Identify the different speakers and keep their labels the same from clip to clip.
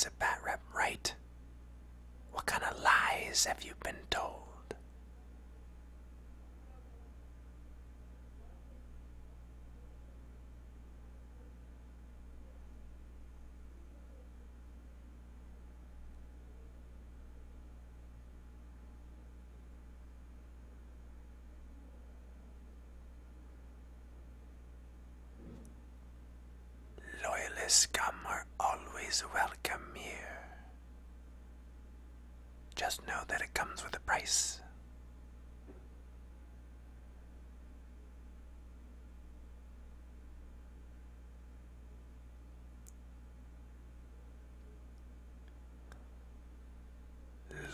Speaker 1: gets a bad rep, right? What kind of lies have you been told? Loyalist scum are always welcome here. Just know that it comes with a price.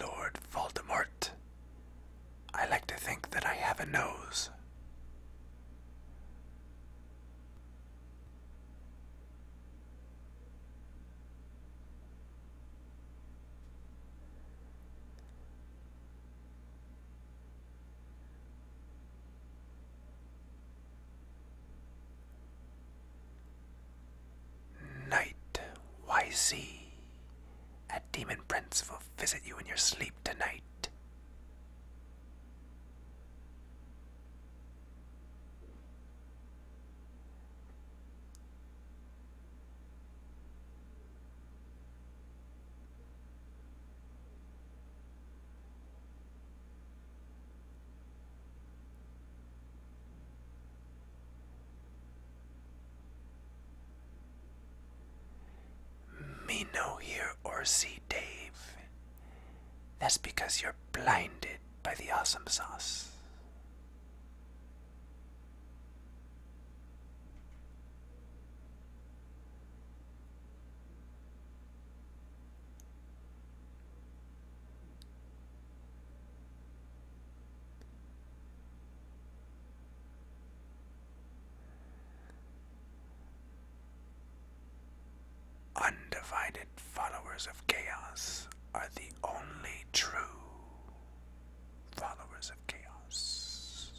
Speaker 1: Lord Voldemort, I like to think that I have a nose. Night, YC. A demon prince will visit you in your sleep tonight. Me no hear or see Dave. That's because you're blinded by the awesome sauce. Undivided followers of chaos are the only true followers of chaos.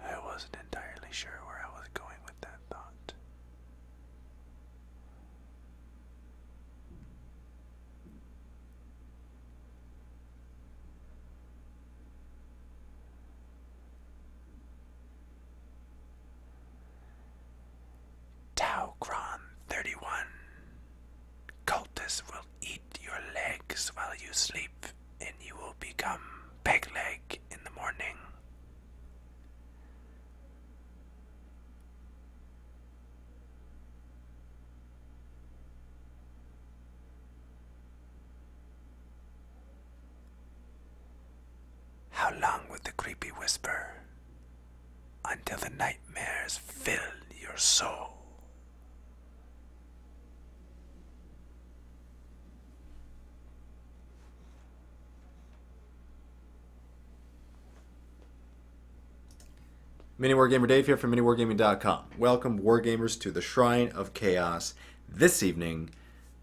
Speaker 1: I wasn't entirely sure where I was going with that thought. Karn 31. Cultists will eat your legs while you sleep, and you will become peg leg in the morning. How long would the creepy whisper? Until the nightmares fill your soul.
Speaker 2: Mini Wargamer Dave here from MiniWargaming.com. Welcome, Wargamers, to the Shrine of Chaos this evening.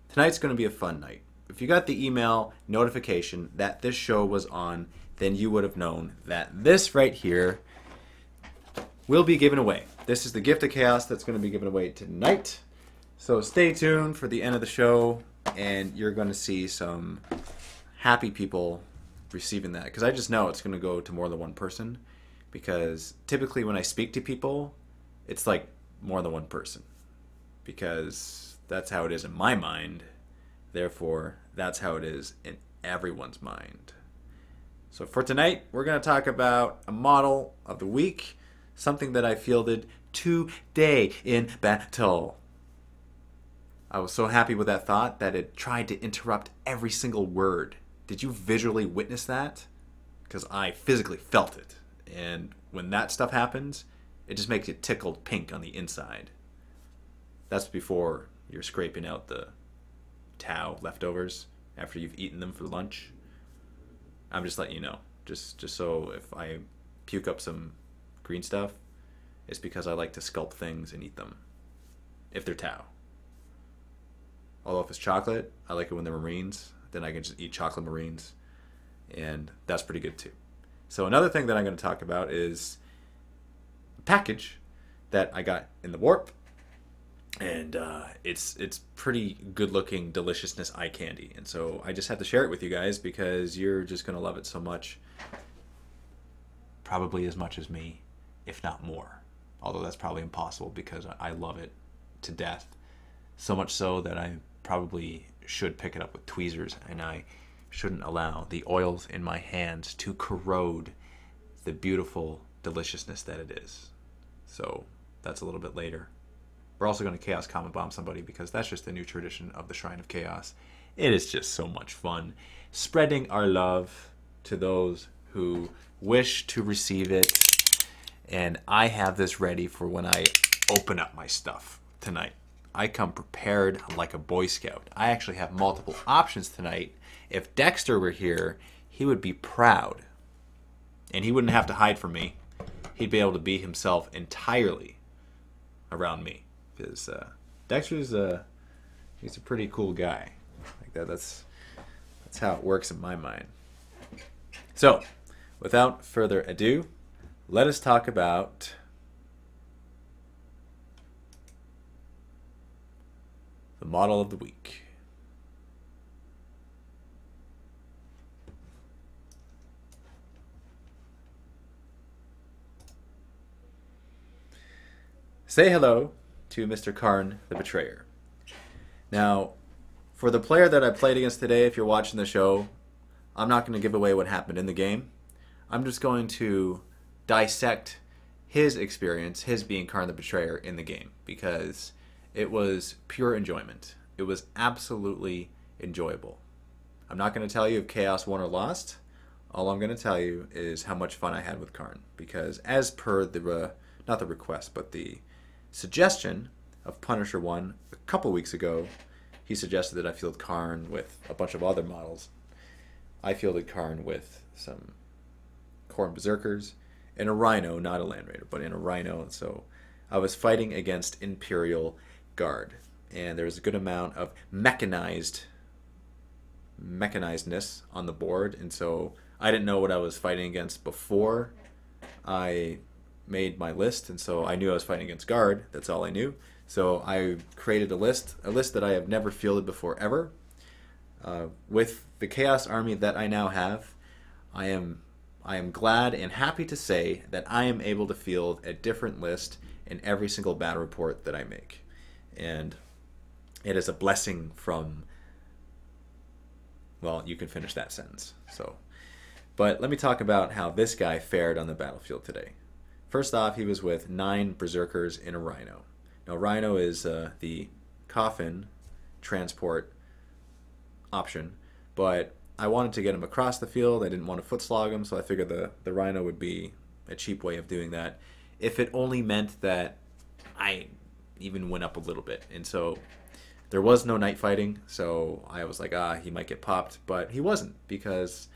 Speaker 2: Tonight's going to be a fun night. If you got the email notification that this show was on, then you would have known that this right here will be given away. This is the Gift of Chaos that's going to be given away tonight. So stay tuned for the end of the show, and you're going to see some happy people receiving that. Because I just know it's going to go to more than one person. Because typically when I speak to people, it's like more than one person. Because that's how it is in my mind. Therefore, that's how it is in everyone's mind. So for tonight, we're going to talk about a model of the week. Something that I fielded today in battle. I was so happy with that thought that it tried to interrupt every single word. Did you visually witness that? Because I physically felt it. And when that stuff happens, it just makes you tickled pink on the inside. That's before you're scraping out the Tau leftovers after you've eaten them for lunch. I'm just letting you know. Just so if I puke up some green stuff, it's because I like to sculpt things and eat them. If they're Tau. Although if it's chocolate, I like it when they're Marines. Then I can just eat chocolate Marines. And that's pretty good too. So another thing that I'm going to talk about is a package that I got in the warp. and it's pretty good looking deliciousness eye candy. And so I just have to share it with you guys because you're just gonna love it so much, probably as much as me, if not more. Although that's probably impossible because I love it to death, so much so that I probably should pick it up with tweezers, and I shouldn't allow the oils in my hands to corrode the beautiful deliciousness that it is. So that's a little bit later. We're also going to Chaos Comet Bomb somebody because that's just a new tradition of the Shrine of Chaos. It is just so much fun spreading our love to those who wish to receive it. And I have this ready for when I open up my stuff tonight. I come prepared like a Boy Scout. I actually have multiple options tonight. If Dexter were here, he would be proud. And he wouldn't have to hide from me. He'd be able to be himself entirely around me. Because Dexter's he's a pretty cool guy. Like that's how it works in my mind. So, without further ado, let us talk about the model of the week. Say hello to Mr. Karn the Betrayer. Now, for the player that I played against today, if you're watching the show, I'm not going to give away what happened in the game. I'm just going to dissect his experience, his being Karn the Betrayer in the game, because it was pure enjoyment. It was absolutely enjoyable. I'm not going to tell you if Chaos won or lost. All I'm going to tell you is how much fun I had with Karn, because as per the, not the request, but the suggestion of Punisher 1 a couple weeks ago, he suggested that I field Karn with a bunch of other models. I fielded Karn with some Khorne Berserkers and a Rhino, not a Land Raider, but in a Rhino. So I was fighting against Imperial Guard, and there was a good amount of mechanizedness on the board, and so I didn't know what I was fighting against before I made my list, and so I knew I was fighting against Guard. That's all I knew. So I created a list that I have never fielded before ever. With the Chaos Army that I now have, I am glad and happy to say that I am able to field a different list in every single battle report that I make, and it is a blessing from. Well, you can finish that sentence. So, but let me talk about how this guy fared on the battlefield today. First off, he was with 9 Berserkers in a Rhino. Now, Rhino is the coffin transport option, but I wanted to get him across the field. I didn't want to foot slog him, so I figured the Rhino would be a cheap way of doing that, if it only meant that I even went up a little bit. And so there was no night fighting, so I was like, he might get popped, but he wasn't, because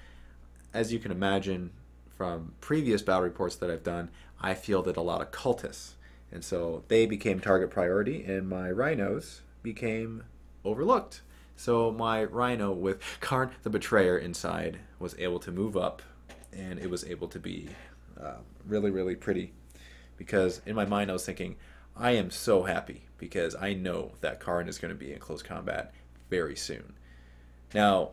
Speaker 2: as you can imagine from previous battle reports that I've done, I fielded a lot of cultists, and so they became target priority, and my Rhinos became overlooked. So my Rhino with Karn the Betrayer inside was able to move up, and it was able to be really, really pretty, because in my mind I was thinking, I am so happy because I know that Karn is going to be in close combat very soon. Now,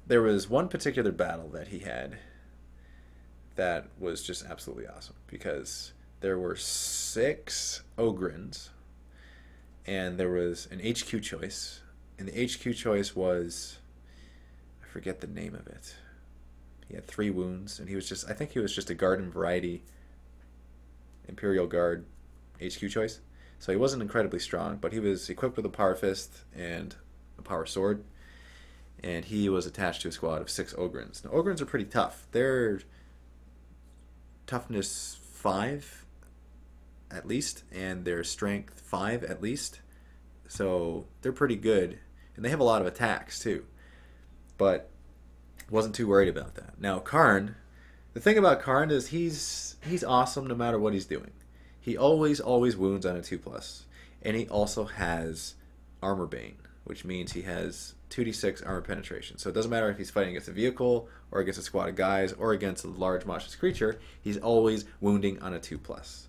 Speaker 2: there was one particular battle that he had that was just absolutely awesome, because there were 6 Ogrins, and there was an HQ choice, and the HQ choice was, I forget the name of it. He had 3 wounds, and he was just, I think he was just a garden variety Imperial Guard HQ choice. So he wasn't incredibly strong, but he was equipped with a Power Fist and a Power Sword, and he was attached to a squad of 6 Ogrins. Now, Ogrins are pretty tough. They're toughness 5 at least, and their strength 5 at least. So they're pretty good, and they have a lot of attacks too. But wasn't too worried about that. Now Karn, the thing about Karn is he's awesome no matter what he's doing. He always wounds on a 2+, and he also has Armor Bane, which means he has 2d6 armor penetration. So it doesn't matter if he's fighting against a vehicle, or against a squad of guys, or against a large monstrous creature, he's always wounding on a 2+.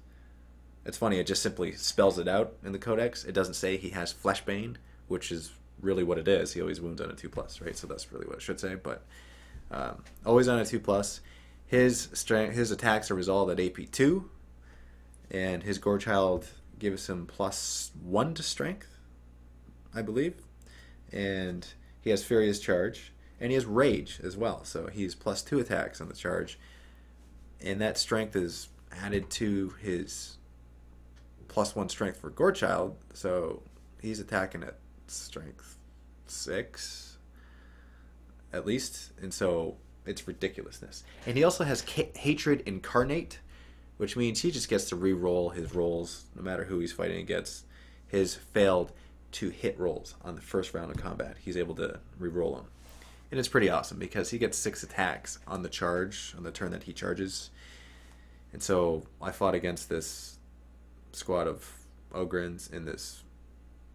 Speaker 2: It's funny, it just simply spells it out in the codex. It doesn't say he has Fleshbane, which is really what it is. He always wounds on a 2+, right? So that's really what it should say. But always on a 2+. His attacks are resolved at AP2, and his Gorechild gives him +1 to strength, I believe. And he has Furious Charge, and he has Rage as well. So he's +2 attacks on the charge, and that strength is added to his +1 strength for Gorechild. So he's attacking at strength 6 at least, and so it's ridiculousness. And he also has Hatred Incarnate, which means he just gets to re-roll his rolls no matter who he's fighting against. His failed to hit rolls on the first round of combat, he's able to re-roll them. And it's pretty awesome because he gets 6 attacks on the charge, on the turn that he charges. And so I fought against this squad of Ogrins in this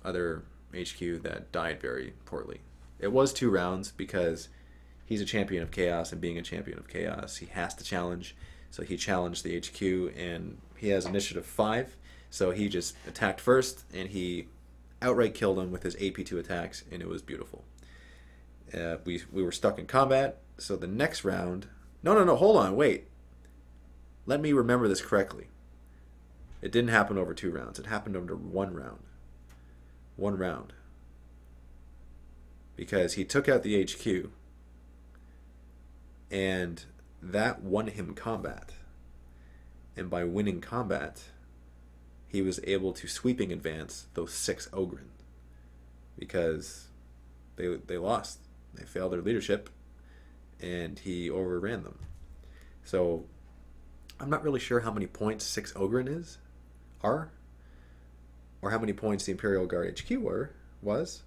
Speaker 2: other HQ that died very poorly. It was 2 rounds because he's a champion of chaos, and being a champion of chaos, he has to challenge. So he challenged the HQ, and he has initiative 5. So he just attacked first, and he outright killed him with his AP2 attacks, and it was beautiful. We were stuck in combat, so the next round... No, hold on, wait. Let me remember this correctly. It didn't happen over 2 rounds. It happened over 1 round. 1 round. Because he took out the HQ, and that won him combat. And by winning combat, he was able to sweeping advance those 6 Ogryn. Because they lost. They failed their leadership, and he overran them. So I'm not really sure how many points 6 Ogryn are, or how many points the Imperial Guard HQ was.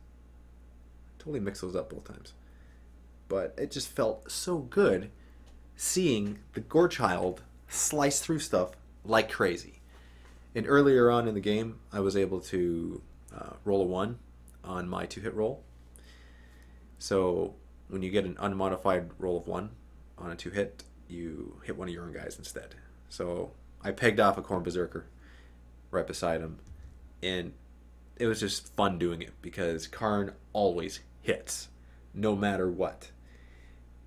Speaker 2: Totally mixed those up both times. But it just felt so good seeing the Gorechild slice through stuff like crazy. And earlier on in the game, I was able to roll a 1 on my 2-hit roll. So when you get an unmodified roll of 1 on a 2-hit, you hit one of your own guys instead. So I pegged off a Khorne Berserker right beside him, and it was just fun doing it because Karn always hits, no matter what.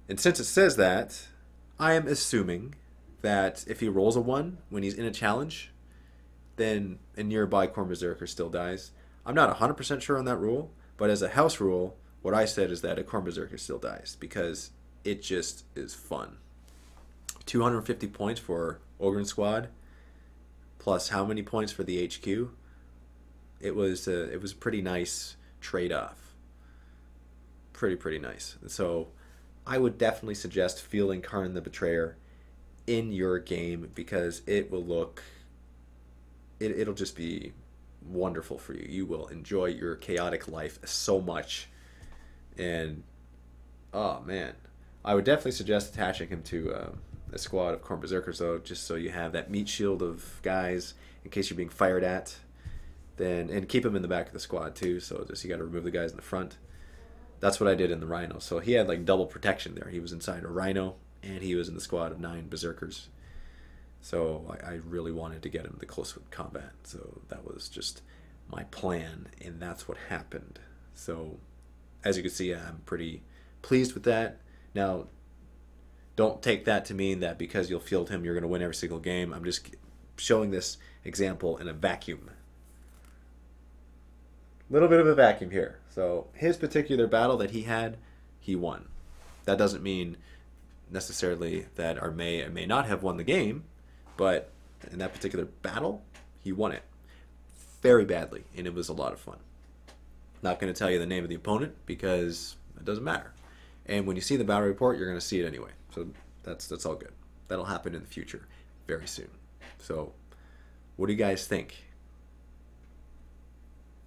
Speaker 2: And since it says that, I am assuming that if he rolls a 1 when he's in a challenge, then a nearby Khorne Berserker still dies. I'm not 100% sure on that rule, but as a house rule, what I said is that a Khorne Berserker still dies because it just is fun. 250 points for Ogryn Squad, plus how many points for the HQ? It was a pretty nice trade-off. Pretty nice. So I would definitely suggest fielding Karn the Betrayer in your game because it will look... It'll just be wonderful for you. You will enjoy your chaotic life so much. And, oh man. I would definitely suggest attaching him to a squad of Khorne Berserkers, though, just so you have that meat shield of guys in case you're being fired at. And keep him in the back of the squad, too, so just you got to remove the guys in the front. That's what I did in the Rhino. So he had, like, double protection there. He was inside a Rhino, and he was in the squad of 9 Berserkers. So I really wanted to get him the close combat. So that was just my plan, and that's what happened. So as you can see, I'm pretty pleased with that. Now, don't take that to mean that because you'll field him, you're going to win every single game. I'm just showing this example in a vacuum. Little bit of a vacuum here. So his particular battle that he had, he won. That doesn't mean necessarily that or may not have won the game, but in that particular battle, he won it very badly, and it was a lot of fun. Not going to tell you the name of the opponent because it doesn't matter. And when you see the battle report, you're going to see it anyway. So that's all good. That'll happen in the future very soon. So what do you guys think?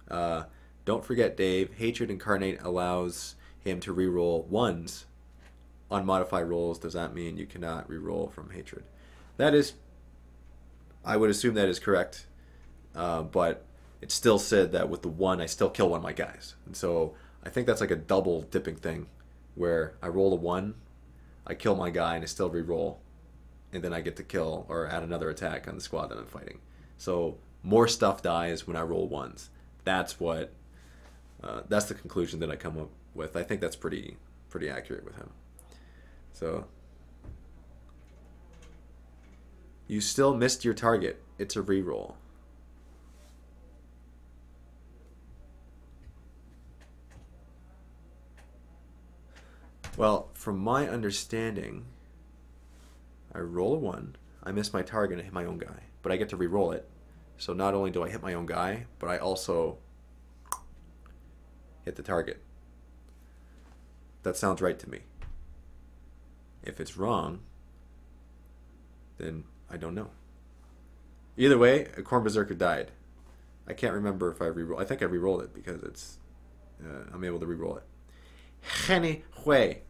Speaker 2: Don't forget, Dave, Hatred Incarnate allows him to reroll 1s on modified rolls. Does that mean you cannot reroll from Hatred? That is, I would assume that is correct. But it still said that with the 1, I still kill one of my guys. And so I think that's like a double dipping thing where I roll a 1, I kill my guy, and I still reroll. And then I get to kill or add another attack on the squad that I'm fighting. So more stuff dies when I roll ones. That's what. That's the conclusion that I come up with. I think that's pretty accurate with him. So you still missed your target. It's a reroll. Well, from my understanding, I roll a 1, I miss my target and hit my own guy, but I get to re-roll it. So not only do I hit my own guy, but I also hit the target. That sounds right to me. If it's wrong, then I don't know. Either way, a Khorne Berserker died. I can't remember if I re-roll. I think I re-rolled it because it's I'm able to re-roll it. Anyway,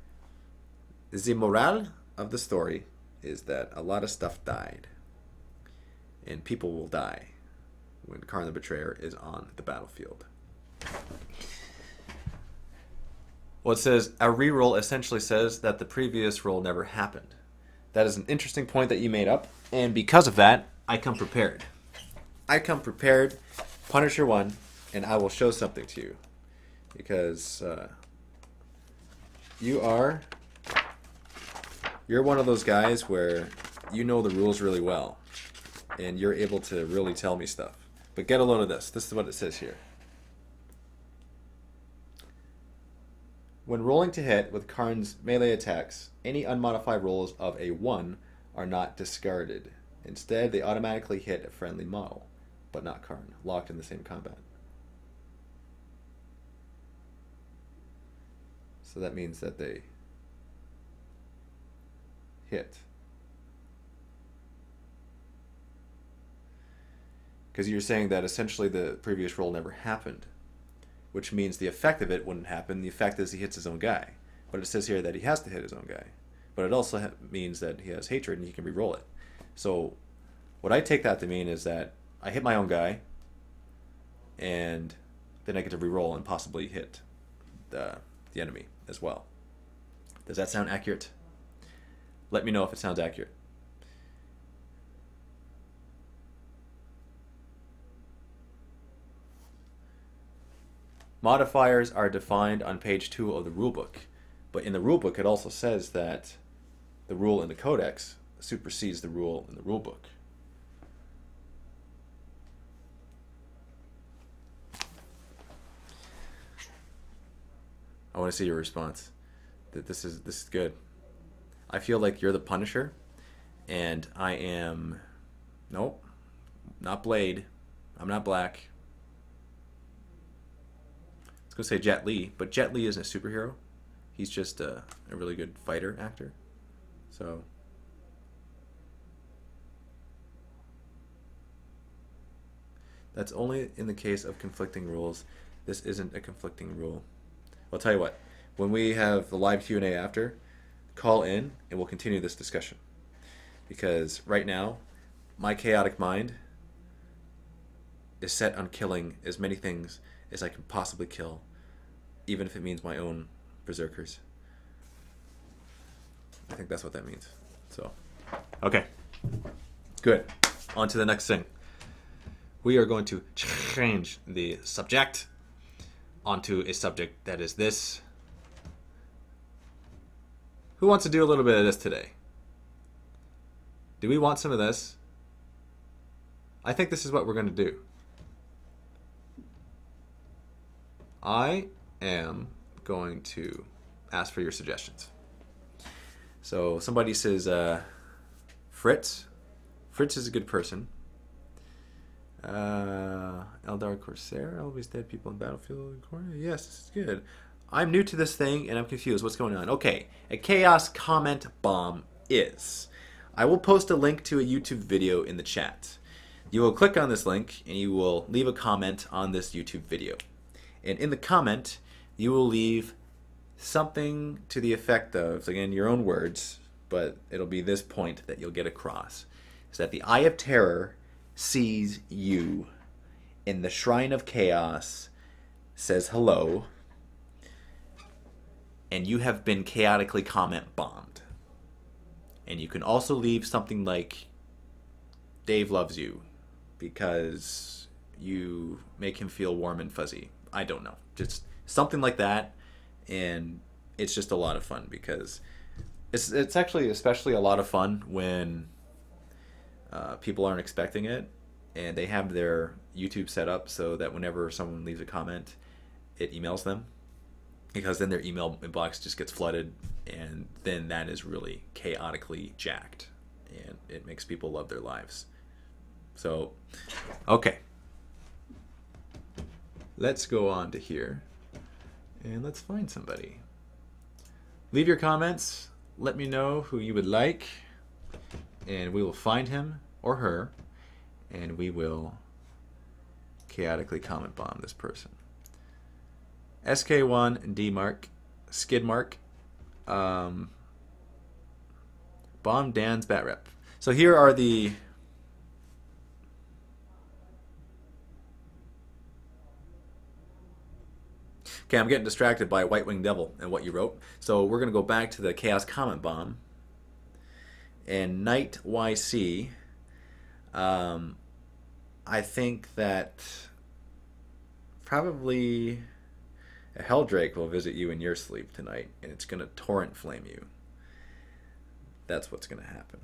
Speaker 2: the morale of the story is that a lot of stuff died, and people will die when Karn the Betrayer is on the battlefield. Well, it says a reroll essentially says that the previous roll never happened. That is an interesting point that you made up, and because of that, I come prepared. I come prepared, Punisher 1, and I will show something to you. Because you're one of those guys where you know the rules really well, and you're able to really tell me stuff. But get a load of this. This is what it says here. When rolling to hit with Karn's melee attacks, any unmodified rolls of a 1 are not discarded. Instead, they automatically hit a friendly model, but not Karn, locked in the same combat. So that means that they hit. Because you're saying that essentially the previous roll never happened, which means the effect of it wouldn't happen. The effect is he hits his own guy. But it says here that he has to hit his own guy. But it also means that he has hatred and he can re-roll it. So what I take that to mean is that I hit my own guy, and then I get to re-roll and possibly hit the enemy as well. Does that sound accurate? Let me know if it sounds accurate. Modifiers are defined on page 2 of the rulebook, but in the rulebook it also says that the rule in the codex supersedes the rule in the rulebook. I want to see your response. This is good. I feel like you're the Punisher, and I am. Nope, not Blade. I'm not Black. I was gonna say Jet Li, but Jet Li isn't a superhero. He's just a really good fighter actor. So that's only in the case of conflicting rules. This isn't a conflicting rule. I'll tell you what, when we have the live Q&A after, call in and we'll continue this discussion. Because right now, my chaotic mind is set on killing as many things as I can possibly kill, even if it means my own berserkers. I think that's what that means. So, okay. Good. On to the next thing. We are going to change the subject onto a subject that is this. Who wants to do a little bit of this today? Do we want some of this? I think this is what we're going to do. I am going to ask for your suggestions. So somebody says, Fritz. Fritz is a good person. Eldar Corsair, always dead people in battlefield corner. Yes, this is good. I'm new to this thing and I'm confused. What's going on? Okay, a chaos comment bomb is. I will post a link to a YouTube video in the chat. You will click on this link and you will leave a comment on this YouTube video. And in the comment, you will leave something to the effect of, again, your own words, but it'll be this point that you'll get across. Is that the Eye of Terror sees you in the Shrine of Chaos, says hello, and you have been chaotically comment bombed. And you can also leave something like Dave loves you, because you make him feel warm and fuzzy. I don't know. Just something like that. And it's just a lot of fun because it's actually especially a lot of fun when people aren't expecting it and they have their YouTube set up so that whenever someone leaves a comment, it emails them, because then their email inbox just gets flooded, and then that is really chaotically jacked, and it makes people love their lives. So, okay. Let's go on to here, and let's find somebody. Leave your comments. Let me know who you would like, and we will find him or her, and we will chaotically comment bomb this person. SK1 D Mark, Skid Mark, bomb Dan's Bat Rep. So here are the okay, I'm getting distracted by White Winged Devil and what you wrote. So we're going to go back to the Chaos Comment Bomb. And Knight YC, I think that probably a Helldrake will visit you in your sleep tonight, and it's going to torrent flame you. That's what's going to happen.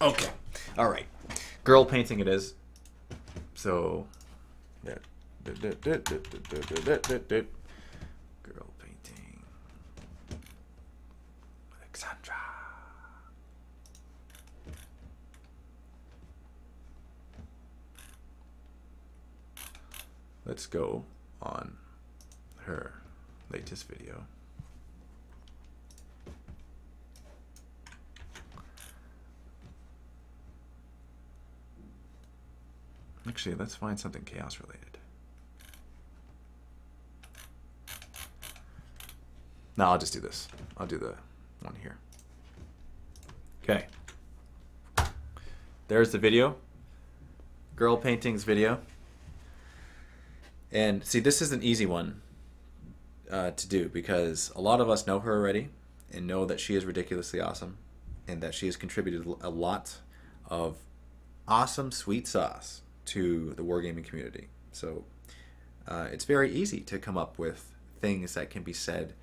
Speaker 2: Okay. All right. Girl painting it is. So, yeah. Girl painting. Alexandra. Let's go on her latest video. Actually, let's find something chaos related. No, I'll just do this. I'll do the one here. Okay. There's the video. Girl paintings video. And see, this is an easy one to do because a lot of us know her already and know that she is ridiculously awesome and that she has contributed a lot of awesome sweet sauce to the wargaming community. So it's very easy to come up with things that can be said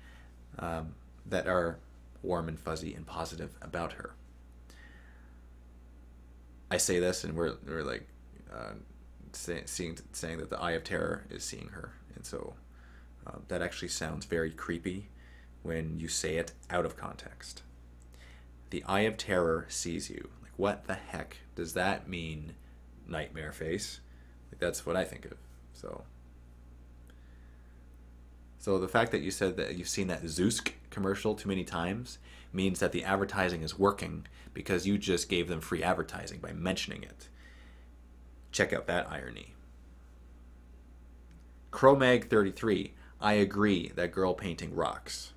Speaker 2: that are warm and fuzzy and positive about her. I say this and we're like saying that the Eye of Terror is seeing her, and so that actually sounds very creepy when you say it out of context. The Eye of Terror sees you. Like, what the heck does that mean, nightmare face? Like, that's what I think of. So the fact that you said that you've seen that Zeus commercial too many times means that the advertising is working because you just gave them free advertising by mentioning it. Check out that irony. Cromag33, I agree that girl painting rocks.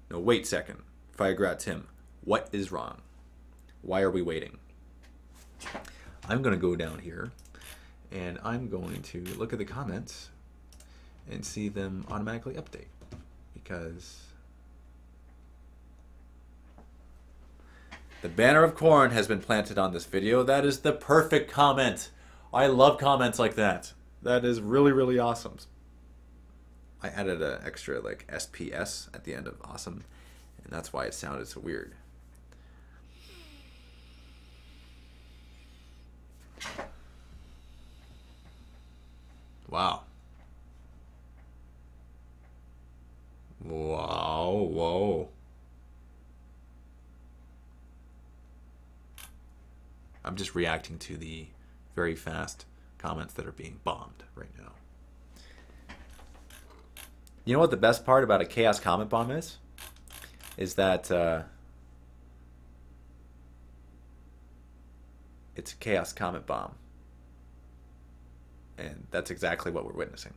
Speaker 2: No, wait a second. Firegrad Tim, what is wrong? Why are we waiting? I'm going to go down here and I'm going to look at the comments and see them automatically update because the banner of Kharn has been planted on this video. That is the perfect comment. I love comments like that. That is really, really awesome. I added an extra like SPS at the end of awesome, and that's why it sounded so weird. Wow. Wow, whoa. I'm just reacting to the very fast comments that are being bombed right now. You know what the best part about a chaos comment bomb is? Is that it's a chaos comment bomb. And that's exactly what we're witnessing.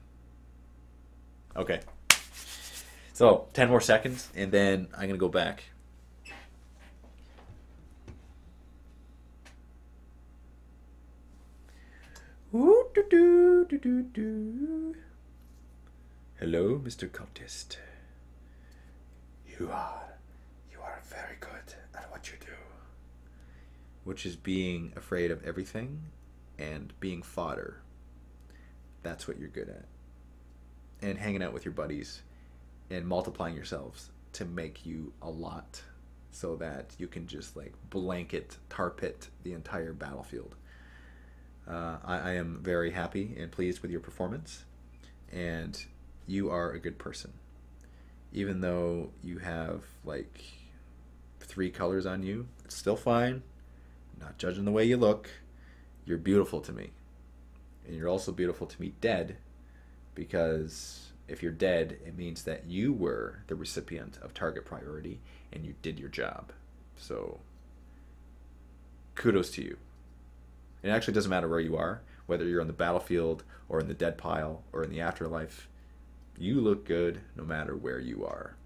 Speaker 2: Okay. So, 10 more seconds, and then I'm going to go back. Ooh, doo, doo, doo, doo, doo. Hello, Mr. Cultist. You are very good at what you do. which is being afraid of everything and being fodder. That's what you're good at. And hanging out with your buddies and multiplying yourselves to make you a lot so that you can just like blanket, tar pit the entire battlefield. I am very happy and pleased with your performance, and you are a good person. Even though you have like 3 colors on you, it's still fine. I'm not judging the way you look. You're beautiful to me. And you're also beautiful to me dead, because if you're dead, it means that you were the recipient of target priority and you did your job. So kudos to you. It actually doesn't matter where you are, whether you're on the battlefield or in the dead pile or in the afterlife. You look good no matter where you are.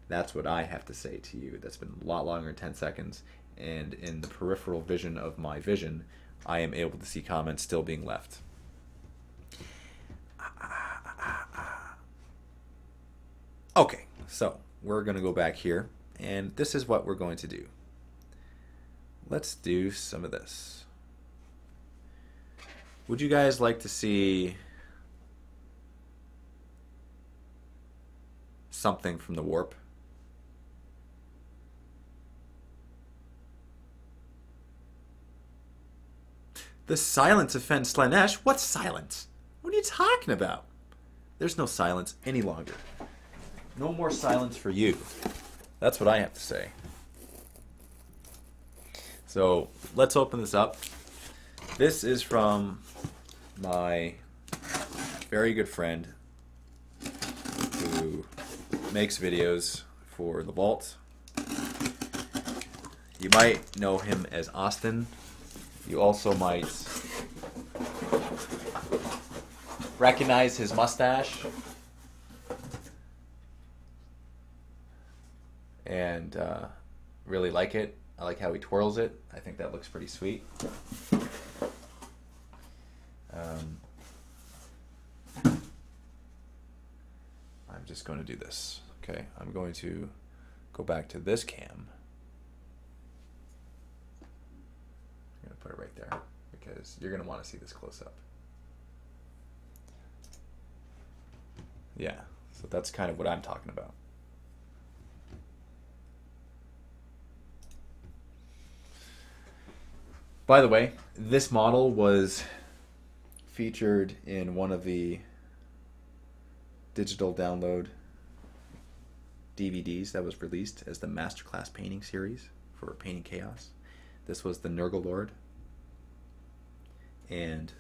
Speaker 2: That's what I have to say to you. That's been a lot longer than 10 seconds. And in the peripheral vision of my vision, I am able to see comments still being left. Okay, so we're going to go back here, and this is what we're going to do. Let's do some of this. Would you guys like to see something from the warp? The silence offends Slanesh? What silence? What are you talking about? There's no silence any longer. No more silence for you. That's what I have to say. So let's open this up. This is from my very good friend who makes videos for the Vault. You might know him as Austin. You also might recognize his mustache and really like it. I like how he twirls it. I think that looks pretty sweet. I'm just going to do this. Okay, I'm going to go back to this cam. I'm going to put it right there because you're going to want to see this close up. Yeah, so that's kind of what I'm talking about. By the way, this model was featured in one of the digital download DVDs that was released as the Masterclass Painting series for Painting Chaos. This was the Nurgle Lord. And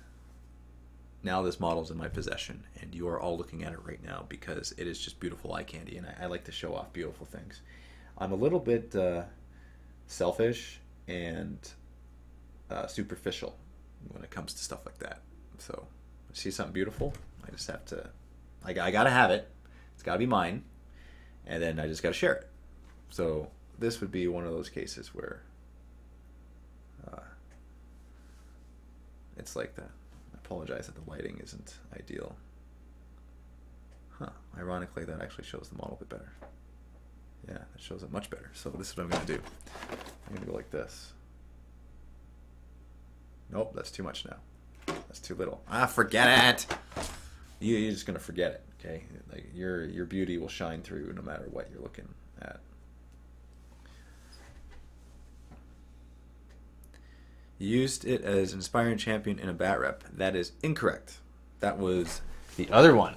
Speaker 2: now this model's in my possession, and you are all looking at it right now because it is just beautiful eye candy, and I like to show off beautiful things. I'm a little bit selfish and superficial when it comes to stuff like that. So, I see something beautiful, I just have to, I gotta have it. It's gotta be mine, and then I just gotta share it. So this would be one of those cases where it's like that. I apologize that the lighting isn't ideal. Huh? Ironically, that actually shows the model a bit better. Yeah, that shows it much better. So this is what I'm gonna do. I'm gonna go like this. Nope, that's too much now. That's too little. Ah, forget it. You're just gonna forget it, okay? Like your beauty will shine through no matter what you're looking at. You used it as an inspiring champion in a bat rep. That is incorrect. That was the other one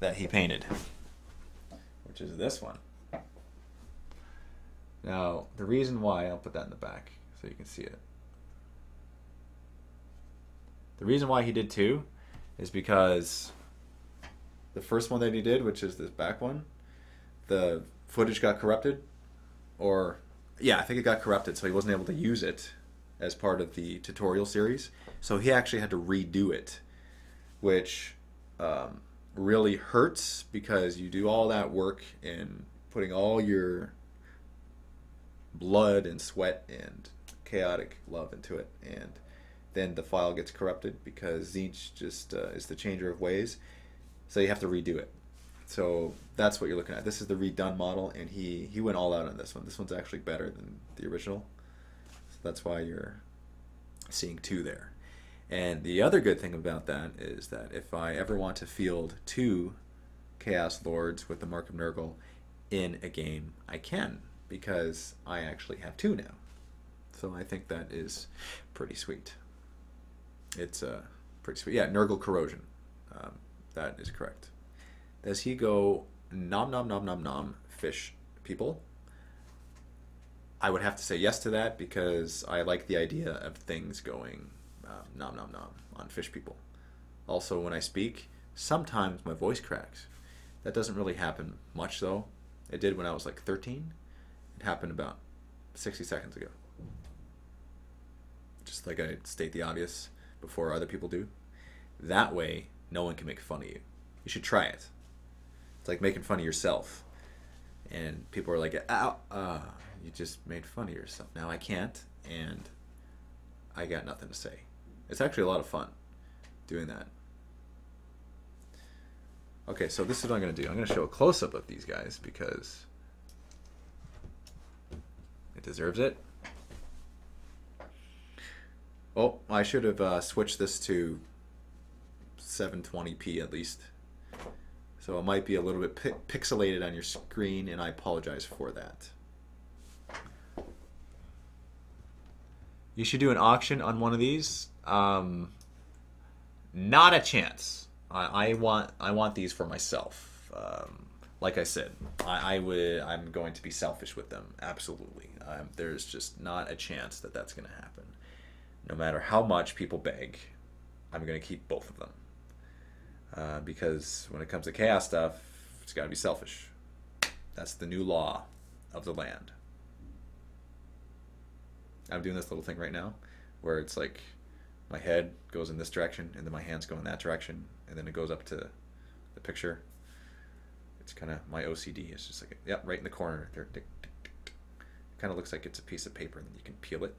Speaker 2: that he painted, which is this one. Now, the reason why, I'll put that in the back so you can see it. The reason why he did two is because the first one that he did, which is this back one, the footage got corrupted, or yeah, I think it got corrupted, so he wasn't able to use it as part of the tutorial series. So he actually had to redo it, which really hurts because you do all that work in putting all your blood and sweat and chaotic love into it, and then the file gets corrupted because Tzeentch just is the changer of ways, so you have to redo it. So that's what you're looking at. This is the redone model, and he went all out on this one. This one's actually better than the original. So that's why you're seeing 2 there. And the other good thing about that is that if I ever want to field 2 Chaos Lords with the Mark of Nurgle in a game, I can, because I actually have 2 now. So I think that is pretty sweet. It's pretty sweet. Yeah, Nurgle Corrosion. That is correct. Does he go nom nom nom nom nom fish people? I would have to say yes to that because I like the idea of things going nom nom nom on fish people. Also, when I speak, sometimes my voice cracks. That doesn't really happen much though. It did when I was like 13. It happened about 60 seconds ago. Just like I state the obvious before other people do. That way, no one can make fun of you. You should try it. It's like making fun of yourself. And people are like, ow, you just made fun of yourself. Now I can't, and I got nothing to say. It's actually a lot of fun doing that. Okay, so this is what I'm going to do. I'm going to show a close-up of these guys because it deserves it. Oh, I should have switched this to 720p at least. So it might be a little bit pixelated on your screen, and I apologize for that. You should do an auction on one of these. Not a chance. I want these for myself. Like I said, I'm going to be selfish with them. Absolutely. There's just not a chance that that's going to happen. No matter how much people beg, I'm going to keep both of them. Because when it comes to chaos stuff, it's got to be selfish. That's the new law of the land. I'm doing this little thing right now where it's like my head goes in this direction and then my hands go in that direction and then it goes up to the picture. It's kind of my OCD. It's just like, yep, right in the corner there. It kind of looks like it's a piece of paper and then you can peel it.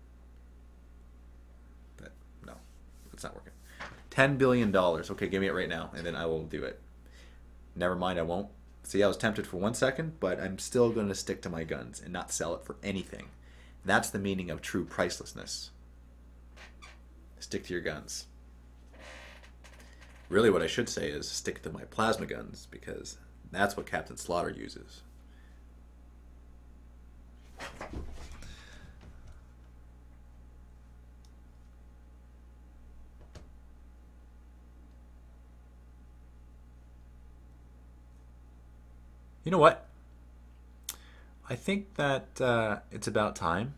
Speaker 2: But no, it's not working. $10 billion. Okay, give me it right now, and then I will do it. Never mind, I won't. See, I was tempted for 1 second, but I'm still going to stick to my guns and not sell it for anything. That's the meaning of true pricelessness. Stick to your guns. Really, what I should say is stick to my plasma guns, because that's what Captain Slaughter uses. You know what? I think that it's about time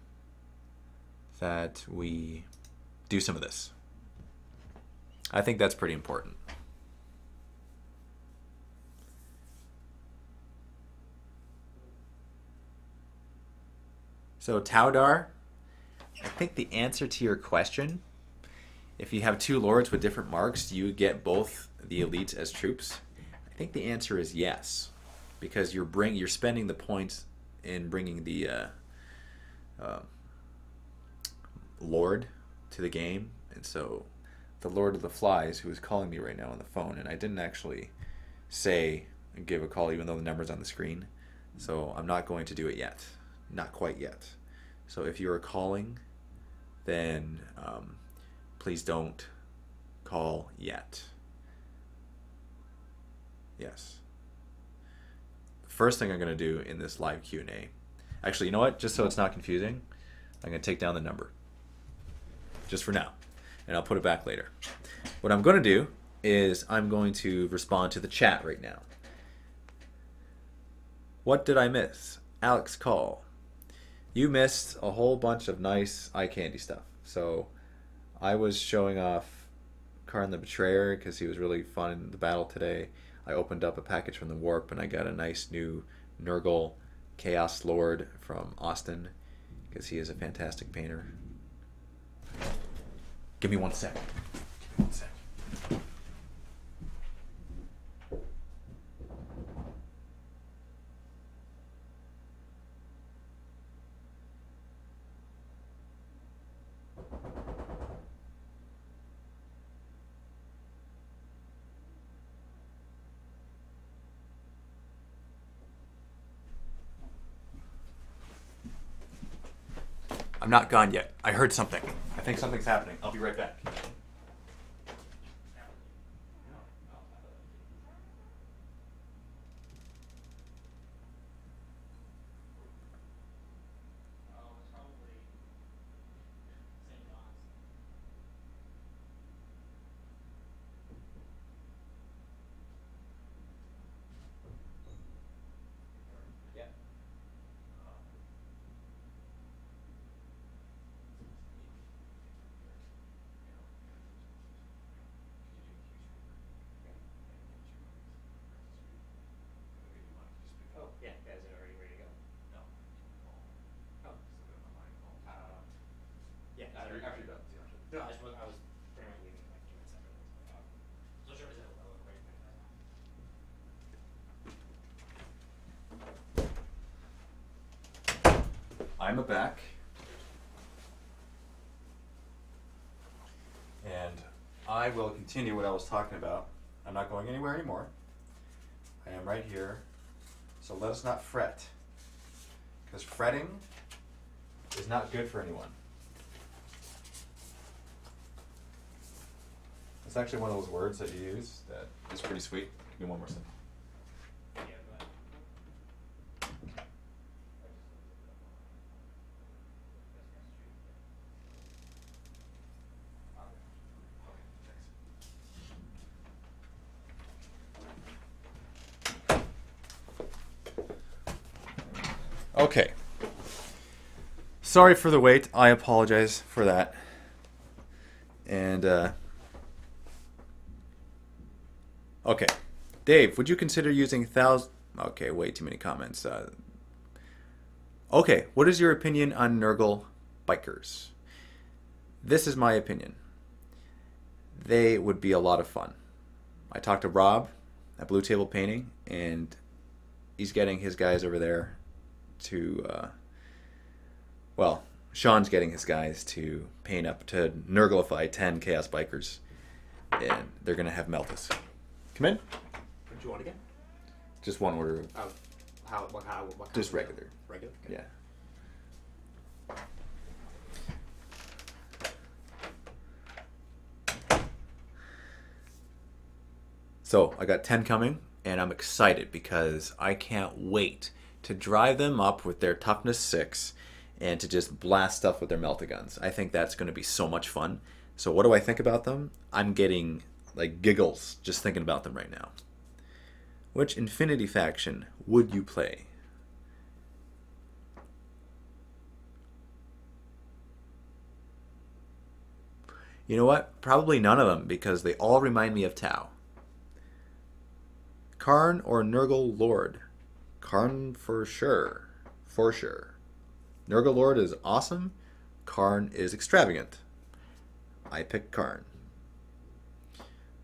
Speaker 2: that we do some of this. I think that's pretty important. So Taudar, I think the answer to your question, if you have 2 lords with different marks, do you get both the elites as troops? I think the answer is yes. Because you're spending the points in bringing the Lord to the game, and so the Lord of the Flies, who is calling me right now on the phone, and I didn't actually say give a call even though the number's on the screen, so I'm not going to do it yet, not quite yet. So if you are calling, then please don't call yet. Yes. First thing I'm going to do in this live Q&A, actually, you know what? Just so it's not confusing, I'm going to take down the number. Just for now. And I'll put it back later. What I'm going to do is I'm going to respond to the chat right now. What did I miss? Alex Call. You missed a whole bunch of nice eye candy stuff. So I was showing off Karn the Betrayer because he was really fun in the battle today. I opened up a package from the Warp and I got a nice new Nurgle Chaos Lord from Austin because he is a fantastic painter. Give me 1 sec. Give me 1 sec. I'm not gone yet. I heard something. I think something's happening. I'll be right back. I'm back. And I will continue what I was talking about. I'm not going anywhere anymore. I am right here. So let us not fret. Because fretting is not good for anyone. It's actually one of those words that you use that is pretty sweet. Give me one more second. Okay. Sorry for the wait. I apologize for that. And, okay. Dave, would you consider using Okay, way too many comments. Okay, what is your opinion on Nurgle bikers? This is my opinion. They would be a lot of fun. I talked to Rob at Blue Table Painting, and he's getting his guys over there to, well, Sean's getting his guys to paint up, to Nurglify 10 Chaos Bikers, and they're going to have Meltus. Come in.
Speaker 3: What do you want again?
Speaker 2: Just one order.
Speaker 3: What kind
Speaker 2: Just
Speaker 3: of
Speaker 2: regular.
Speaker 3: Regular? Okay.
Speaker 2: Yeah. So I got 10 coming, and I'm excited because I can't wait to drive them up with their toughness 6 and to just blast stuff with their melta-guns. I think that's going to be so much fun. So what do I think about them? I'm getting like giggles just thinking about them right now. Which Infinity faction would you play? You know what? Probably none of them because they all remind me of Tau. Karn or Nurgle Lord? Karn for sure. For sure. Nurgle Lord is awesome. Karn is extravagant. I picked Karn.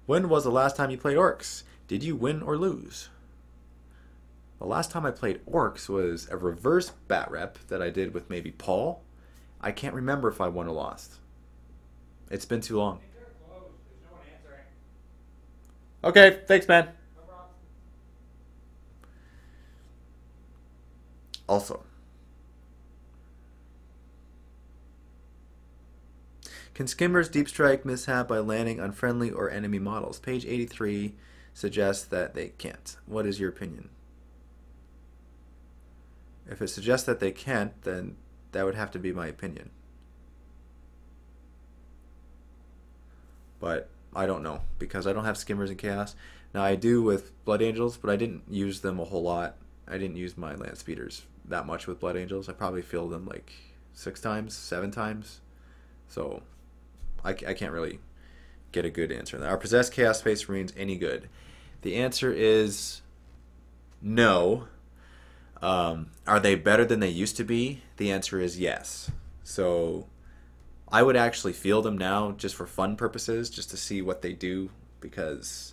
Speaker 2: When was the last time you played Orcs? Did you win or lose? The last time I played Orcs was a reverse bat rep that I did with maybe Paul. I can't remember if I won or lost. It's been too long. Okay, thanks, man. Also, can skimmers deep strike mishap by landing on friendly or enemy models? Page 83 suggests that they can't. What is your opinion? If it suggests that they can't, then that would have to be my opinion. But I don't know because I don't have skimmers in Chaos. Now I do with Blood Angels, but I didn't use them a whole lot. I didn't use my land speeders that much with Blood Angels. I probably filled them like 6 times, 7 times. So I can't really get a good answer. Are Possessed Chaos Space Marines any good? The answer is no. Are they better than they used to be? The answer is yes. So I would actually field them now just for fun purposes, just to see what they do, because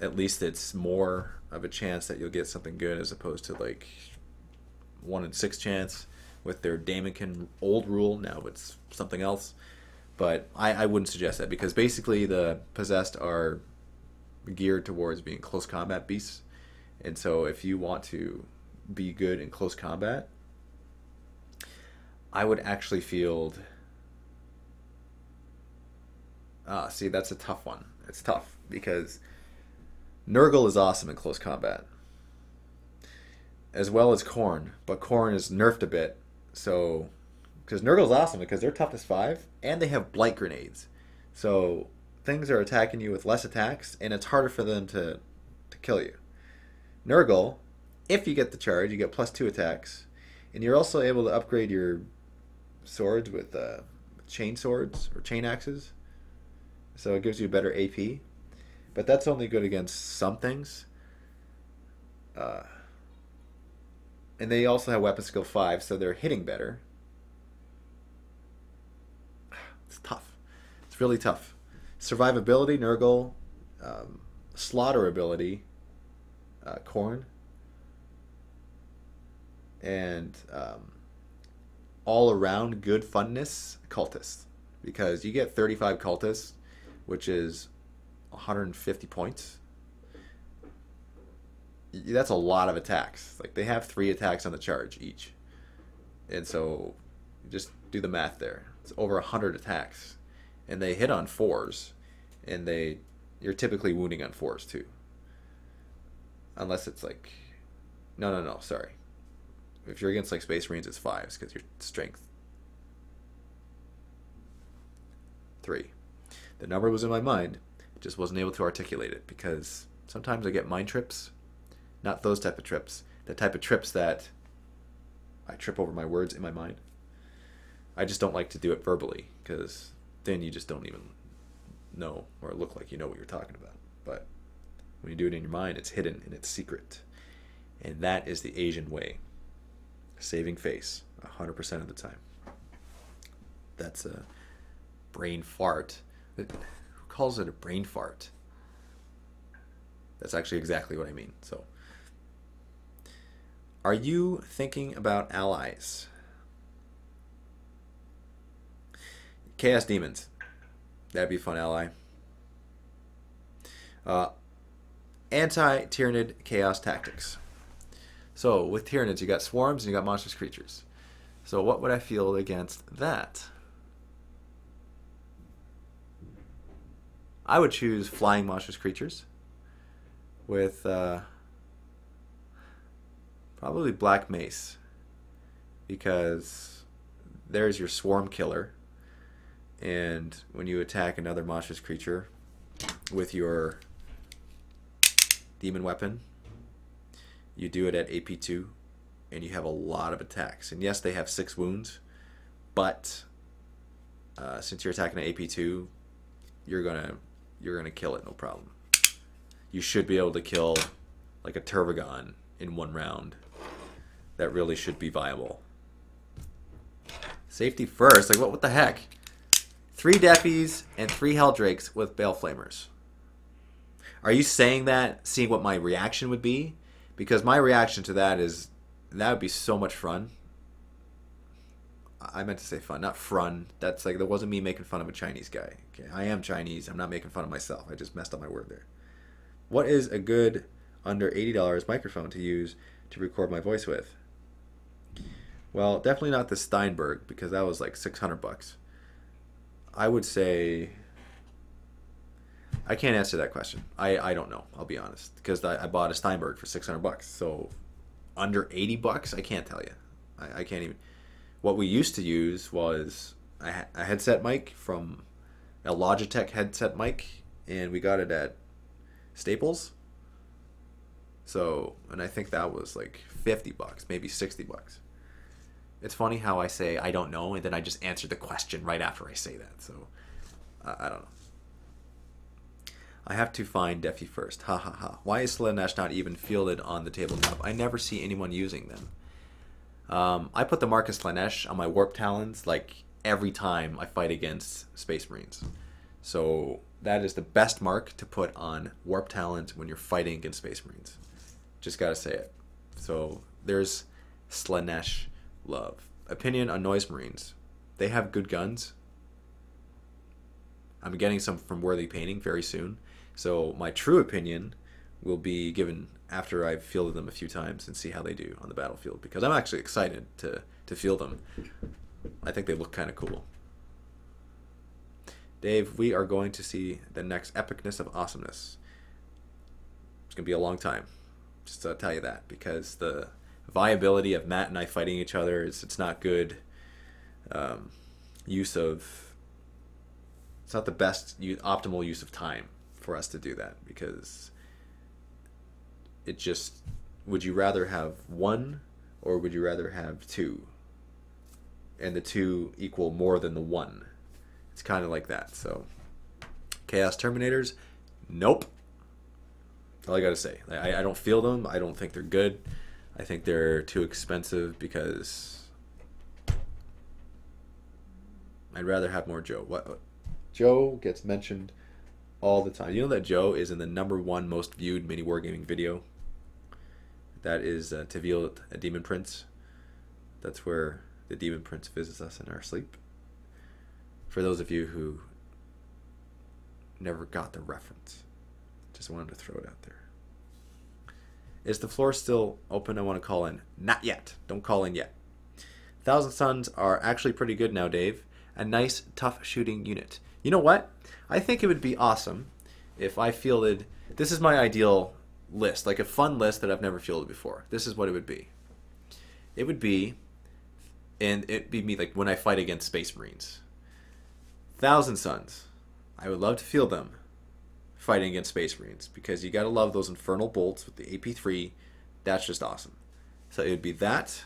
Speaker 2: at least it's more of a chance that you'll get something good as opposed to like 1 in 6 chance with their Daemonkin old rule. Now it's something else. But I wouldn't suggest that because basically the Possessed are geared towards being close combat beasts. And so if you want to be good in close combat, I would actually field... see, that's a tough one. It's tough because Nurgle is awesome in close combat, as well as Khorne, but Khorne is nerfed a bit. So, because Nurgle's awesome because they're toughness 5 and they have blight grenades, so things are attacking you with less attacks and it's harder for them to kill you. Nurgle, if you get the charge, you get +2 attacks, and you're also able to upgrade your swords with chain swords or chain axes, so it gives you better AP. But that's only good against some things. And they also have weapon skill 5, so they're hitting better. It's tough. It's really tough. Survivability, Nurgle. Slaughter ability, Khorne. And all around good funness, Cultist. Because you get 35 Cultists, which is 150 points. That's a lot of attacks. Like, they have 3 attacks on the charge each. And so, just do the math there. It's over 100 attacks. And they hit on 4s. And you're typically wounding on 4s too. Unless it's like... No, sorry. If you're against like Space Marines, it's 5s because your strength 3. The number was in my mind. Just wasn't able to articulate it because sometimes I get mind trips. Not those type of trips. The type of trips that I trip over my words in my mind. I just don't like to do it verbally because then you just don't even know or look like you know what you're talking about. But when you do it in your mind, it's hidden and it's secret. And that is the Asian way. Saving face 100% of the time. That's a brain fart. Who calls it a brain fart? That's actually exactly what I mean. So, are you thinking about allies? Chaos Demons. That'd be a fun ally. Anti-Tyranid Chaos Tactics. So, with Tyranids, you got swarms and you got monstrous creatures. So, what would I field against that? I would choose flying monstrous creatures with probably Black Mace, because there's your swarm killer, and when you attack another monstrous creature with your demon weapon, you do it at AP2 and you have a lot of attacks. And yes, they have 6 wounds, but since you're attacking at AP2, you're gonna kill it, no problem. You should be able to kill like a Turvagon in 1 round. That really should be viable. Safety first, like what the heck? 3 Defies and 3 Helldrakes with Bale Flamers. Are you saying that, seeing what my reaction would be? Because my reaction to that is, that would be so much fun. I meant to say fun, not frun. That's like, that wasn't me making fun of a Chinese guy. Okay, I am Chinese. I'm not making fun of myself. I just messed up my word there. What is a good under $80 microphone to use to record my voice with? Well, definitely not the Steinberg, because that was like $600. I would say, I can't answer that question. I don't know. I'll be honest, because I bought a Steinberg for $600. So under $80, I can't tell you. I can't even. What we used to use was a headset mic from a Logitech headset mic, and we got it at Staples. So, and I think that was like $50, maybe $60. It's funny how I say I don't know, and then I just answer the question right after I say that. So, I don't know. I have to find Defi first. Ha ha ha. Why is Slaanesh not even fielded on the tabletop? I never see anyone using them. I put the Marcus Slaanesh on my Warp Talons like every time I fight against Space Marines. So that is the best mark to put on Warp Talons when you're fighting against Space Marines. Just gotta say it. So there's Slaanesh love. Opinion on Noise Marines. They have good guns. I'm getting some from Worthy Painting very soon. So my true opinion will be given after I've fielded them a few times and see how they do on the battlefield, because I'm actually excited to field them. I think they look kind of cool. Dave, we are going to see the next epicness of awesomeness. It's going to be a long time. Just to tell you that, because the viability of Matt and I fighting each other, it's not good use of... It's not the best optimal use of time for us to do that, because it just... Would you rather have one, or would you rather have two? And the two equal more than the one. It's kind of like that. So, Chaos Terminators, nope. All I gotta say. I don't feel them. I don't think they're good. I think they're too expensive because I'd rather have more Joe. What? Joe gets mentioned all the time. You know that Joe is in the #1 most viewed mini wargaming video? That is Tavil, a Demon Prince. That's where the Demon Prince visits us in our sleep. For those of you who never got the reference, just wanted to throw it out there. Is the floor still open? I want to call in. Not yet. Don't call in yet. Thousand Suns are actually pretty good now, Dave. A nice, tough shooting unit. You know what? I think it would be awesome if I fielded... This is my ideal list, like a fun list that I've never fielded before. This is what it would be. It would be, and it'd be me like when I fight against Space Marines. Thousand Suns. I would love to field them fighting against Space Marines, because you gotta love those infernal bolts with the AP3. That's just awesome. So it would be that,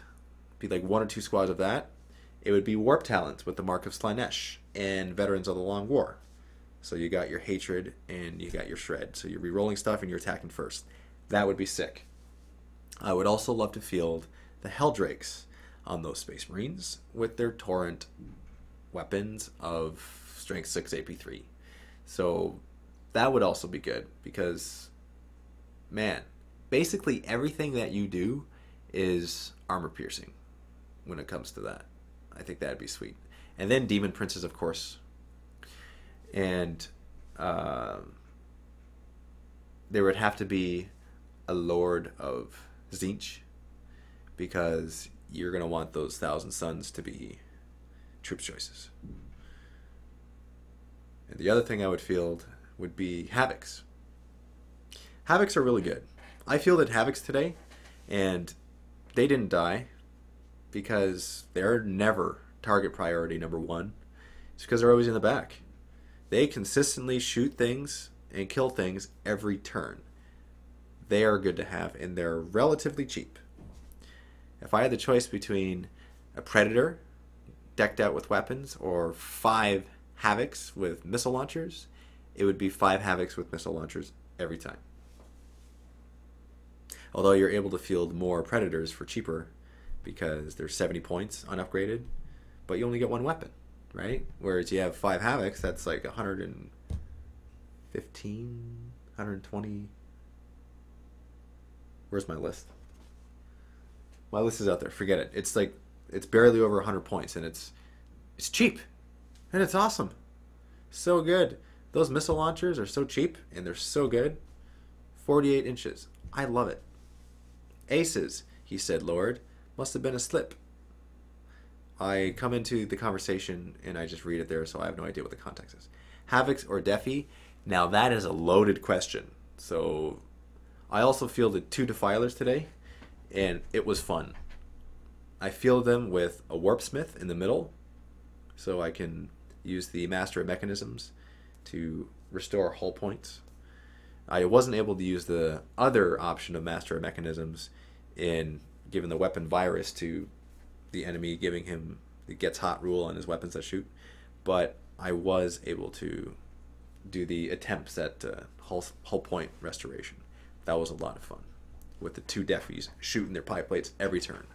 Speaker 2: be like 1 or 2 squads of that. It would be Warp Talents with the Mark of Slaanesh and Veterans of the Long War. So you got your Hatred and you got your Shred. So you're re-rolling stuff and you're attacking first. That would be sick. I would also love to field the Helldrakes on those Space Marines with their Torrent weapons of Strength 6 AP3. So that would also be good, because, man, basically everything that you do is armor piercing when it comes to that. I think that'd be sweet. And then Demon Princes, of course. And there would have to be a Lord of Tzeentch, because you're going to want those Thousand Suns to be troop choices. And the other thing I would field would be Havocs. Havocs are really good. I fielded Havocs today, and they didn't die because they're never target priority #1. It's because they're always in the back. They consistently shoot things and kill things every turn. They are good to have, and they're relatively cheap. If I had the choice between a Predator decked out with weapons or 5 Havocs with missile launchers, it would be 5 Havocs with missile launchers every time. Although you're able to field more Predators for cheaper, because they're 70 points unupgraded, but you only get 1 weapon, right? Whereas you have 5 Havocs, that's like 115, 120. Where's my list? My list is out there. Forget it. It's like, it's barely over 100 points, and it's cheap, and it's awesome. So good. Those missile launchers are so cheap, and they're so good. 48 inches. I love it. Aces, he said, Lord. Must have been a slip. I come into the conversation, and I just read it there, so I have no idea what the context is. Havocs or Defi? Now that is a loaded question. So I also fielded 2 Defilers today, and it was fun. I fielded them with a Warpsmith in the middle, so I can use the Master of Mechanisms to restore hull points. I wasn't able to use the other option of Master of Mechanisms in giving the weapon virus to the enemy, giving him the gets hot rule on his weapons that shoot, but I was able to do the attempts at hull point restoration. That was a lot of fun, with the 2 Defis shooting their pie plates every turn.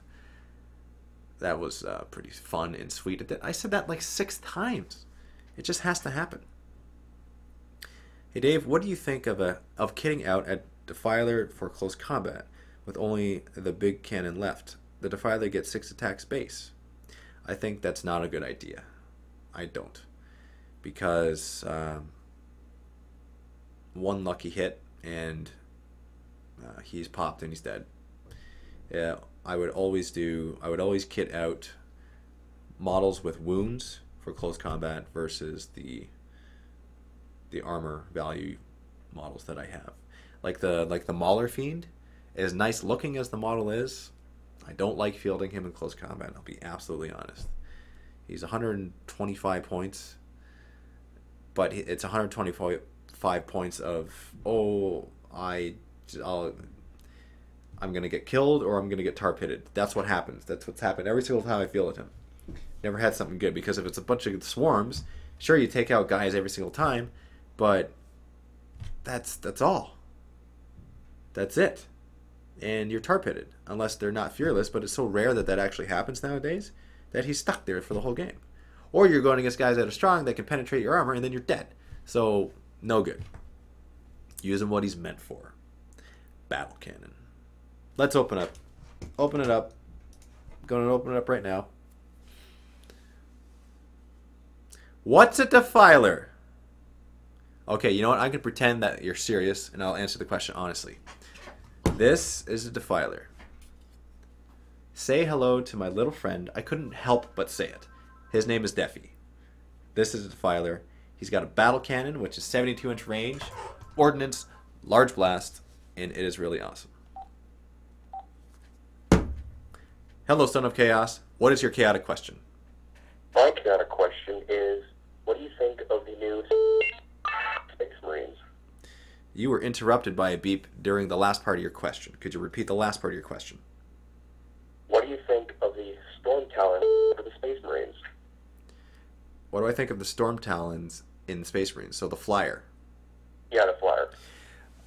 Speaker 2: That was pretty fun and sweet. I said that like 6 times. It just has to happen. Hey Dave, what do you think of kitting out a Defiler for close combat with only the big cannon left? The Defiler gets 6 attacks base. I think that's not a good idea. I don't. Because 1 lucky hit and he's popped and he's dead. Yeah, I would always kit out models with wounds for close combat versus the armor value models that I have. Like the Mauler Fiend, as nice looking as the model is, I don't like fielding him in close combat. I'll be absolutely honest. He's 125 points, but it's 125 points of I'm gonna get killed or I'm gonna get tar pitted. That's what happens. That's what's happened every single time I fielded him. Never had something good, because if it's a bunch of swarms, sure, you take out guys every single time, but that's all. That's it. And you're tar pitted, unless they're not fearless, but it's so rare that that actually happens nowadays that he's stuck there for the whole game. Or you're going against guys that are strong that can penetrate your armor, and then you're dead. So, no good. Use him what he's meant for. Battle cannon. Let's open up. Open it up. I'm going to open it up right now. What's a defiler? Okay, you know what? I can pretend that you're serious, and I'll answer the question honestly. This is a defiler. Say hello to my little friend. I couldn't help but say it. His name is Defi. This is a defiler. He's got a battle cannon, which is 72-inch range, ordnance, large blast, and it is really awesome. Hello, Son of Chaos. What is your chaotic question?
Speaker 4: My chaotic question is, what do you think of the new Space Marines?
Speaker 2: You were interrupted by a beep during the last part of your question. Could you repeat the last part of your question?
Speaker 4: What do you think of the Storm Talon for the Space Marines?
Speaker 2: What do I think of the Storm Talons in Space Marines? So the flyer.
Speaker 4: Yeah, the flyer.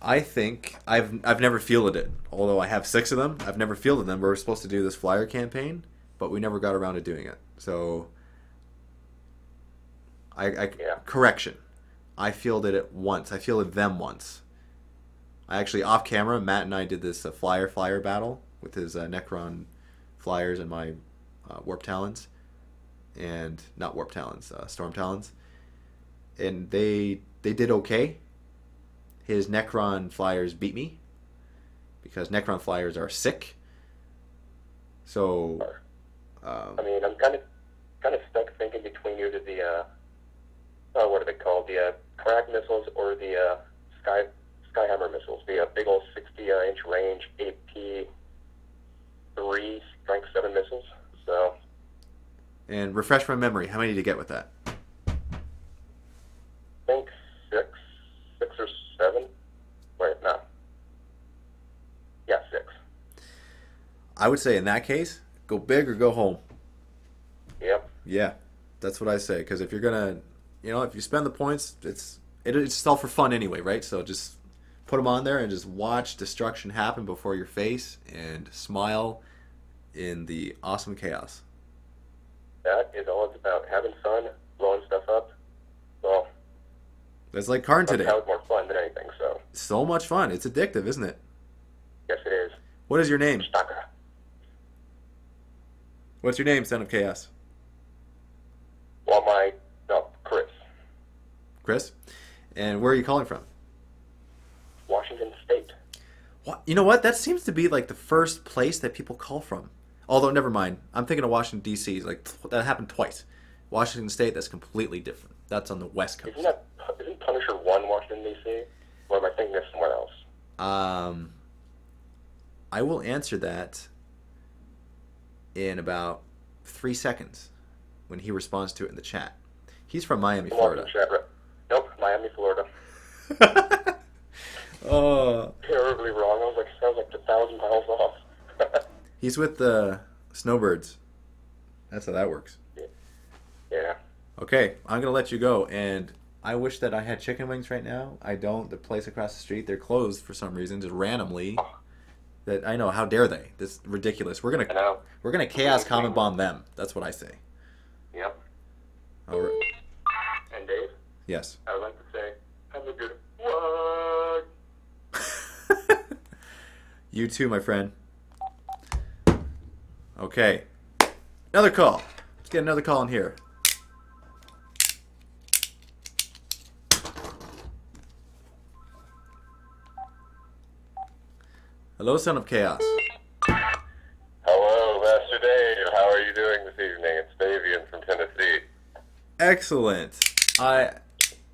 Speaker 2: I think I've never fielded it. Although I have 6 of them, I've never fielded them. We were supposed to do this flyer campaign, but we never got around to doing it. So correction. I fielded it once. I fielded them once. I actually, off camera, Matt and I did this flyer battle with his Necron flyers and my Warp Talons. And not Warp Talons, Storm Talons. And they did okay. His Necron flyers beat me, because Necron flyers are sick. So,
Speaker 4: I mean, I'm kind of stuck thinking between either the what are they called? The Crag missiles or the Skyhammer missiles. The big old 60-inch range AP3 strength 7 missiles. So.
Speaker 2: And refresh my memory. How many did you get with that?
Speaker 4: I think 6 or 7. Wait, no. Yeah, 6.
Speaker 2: I would say in that case, go big or go home.
Speaker 4: Yep.
Speaker 2: Yeah, that's what I say. Because if you're gonna, if you spend the points, it's all for fun anyway, right? So just put them on there and just watch destruction happen before your face and smile in the awesome chaos.
Speaker 4: That is all it's about. Having fun, blowing stuff up. Well,
Speaker 2: that's like Karn today.
Speaker 4: That was more fun than anything, so.
Speaker 2: So much fun. It's addictive, isn't it?
Speaker 4: Yes, it is.
Speaker 2: What is your name?
Speaker 4: Stalker.
Speaker 2: What's your name, Son of Chaos?
Speaker 4: Well, Chris.
Speaker 2: Chris? And where are you calling from?
Speaker 4: Washington State.
Speaker 2: What? You know what? That seems to be like the first place that people call from. Although, never mind. I'm thinking of Washington, D.C. Like, that happened twice. Washington State, that's completely different. That's on the West Coast.
Speaker 4: Isn't Punisher 1 Washington, D.C.? Or am I thinking of somewhere else?
Speaker 2: I will answer that in about 3 seconds when he responds to it in the chat. He's from Miami, Florida.
Speaker 4: Nope, Miami, Florida.
Speaker 2: Oh.
Speaker 4: Terribly wrong. I was like 1,000 miles off.
Speaker 2: He's with the Snowbirds. That's how that works.
Speaker 4: Yeah.
Speaker 2: Okay, I'm going to let you go, and I wish that I had chicken wings right now. I don't. The place across the street, they're closed for some reason, just randomly. That I know, how dare they? This is ridiculous. We're gonna chaos comet bomb them. That's what I say.
Speaker 4: Yep.
Speaker 2: All right.
Speaker 4: And Dave?
Speaker 2: Yes.
Speaker 4: I would like to say, have a good one.
Speaker 2: You too, my friend. Okay. Another call. Let's get another call in here. Hello, Son of Chaos.
Speaker 4: Hello, Master Dave. How are you doing this evening? It's Fabian
Speaker 2: Excellent. I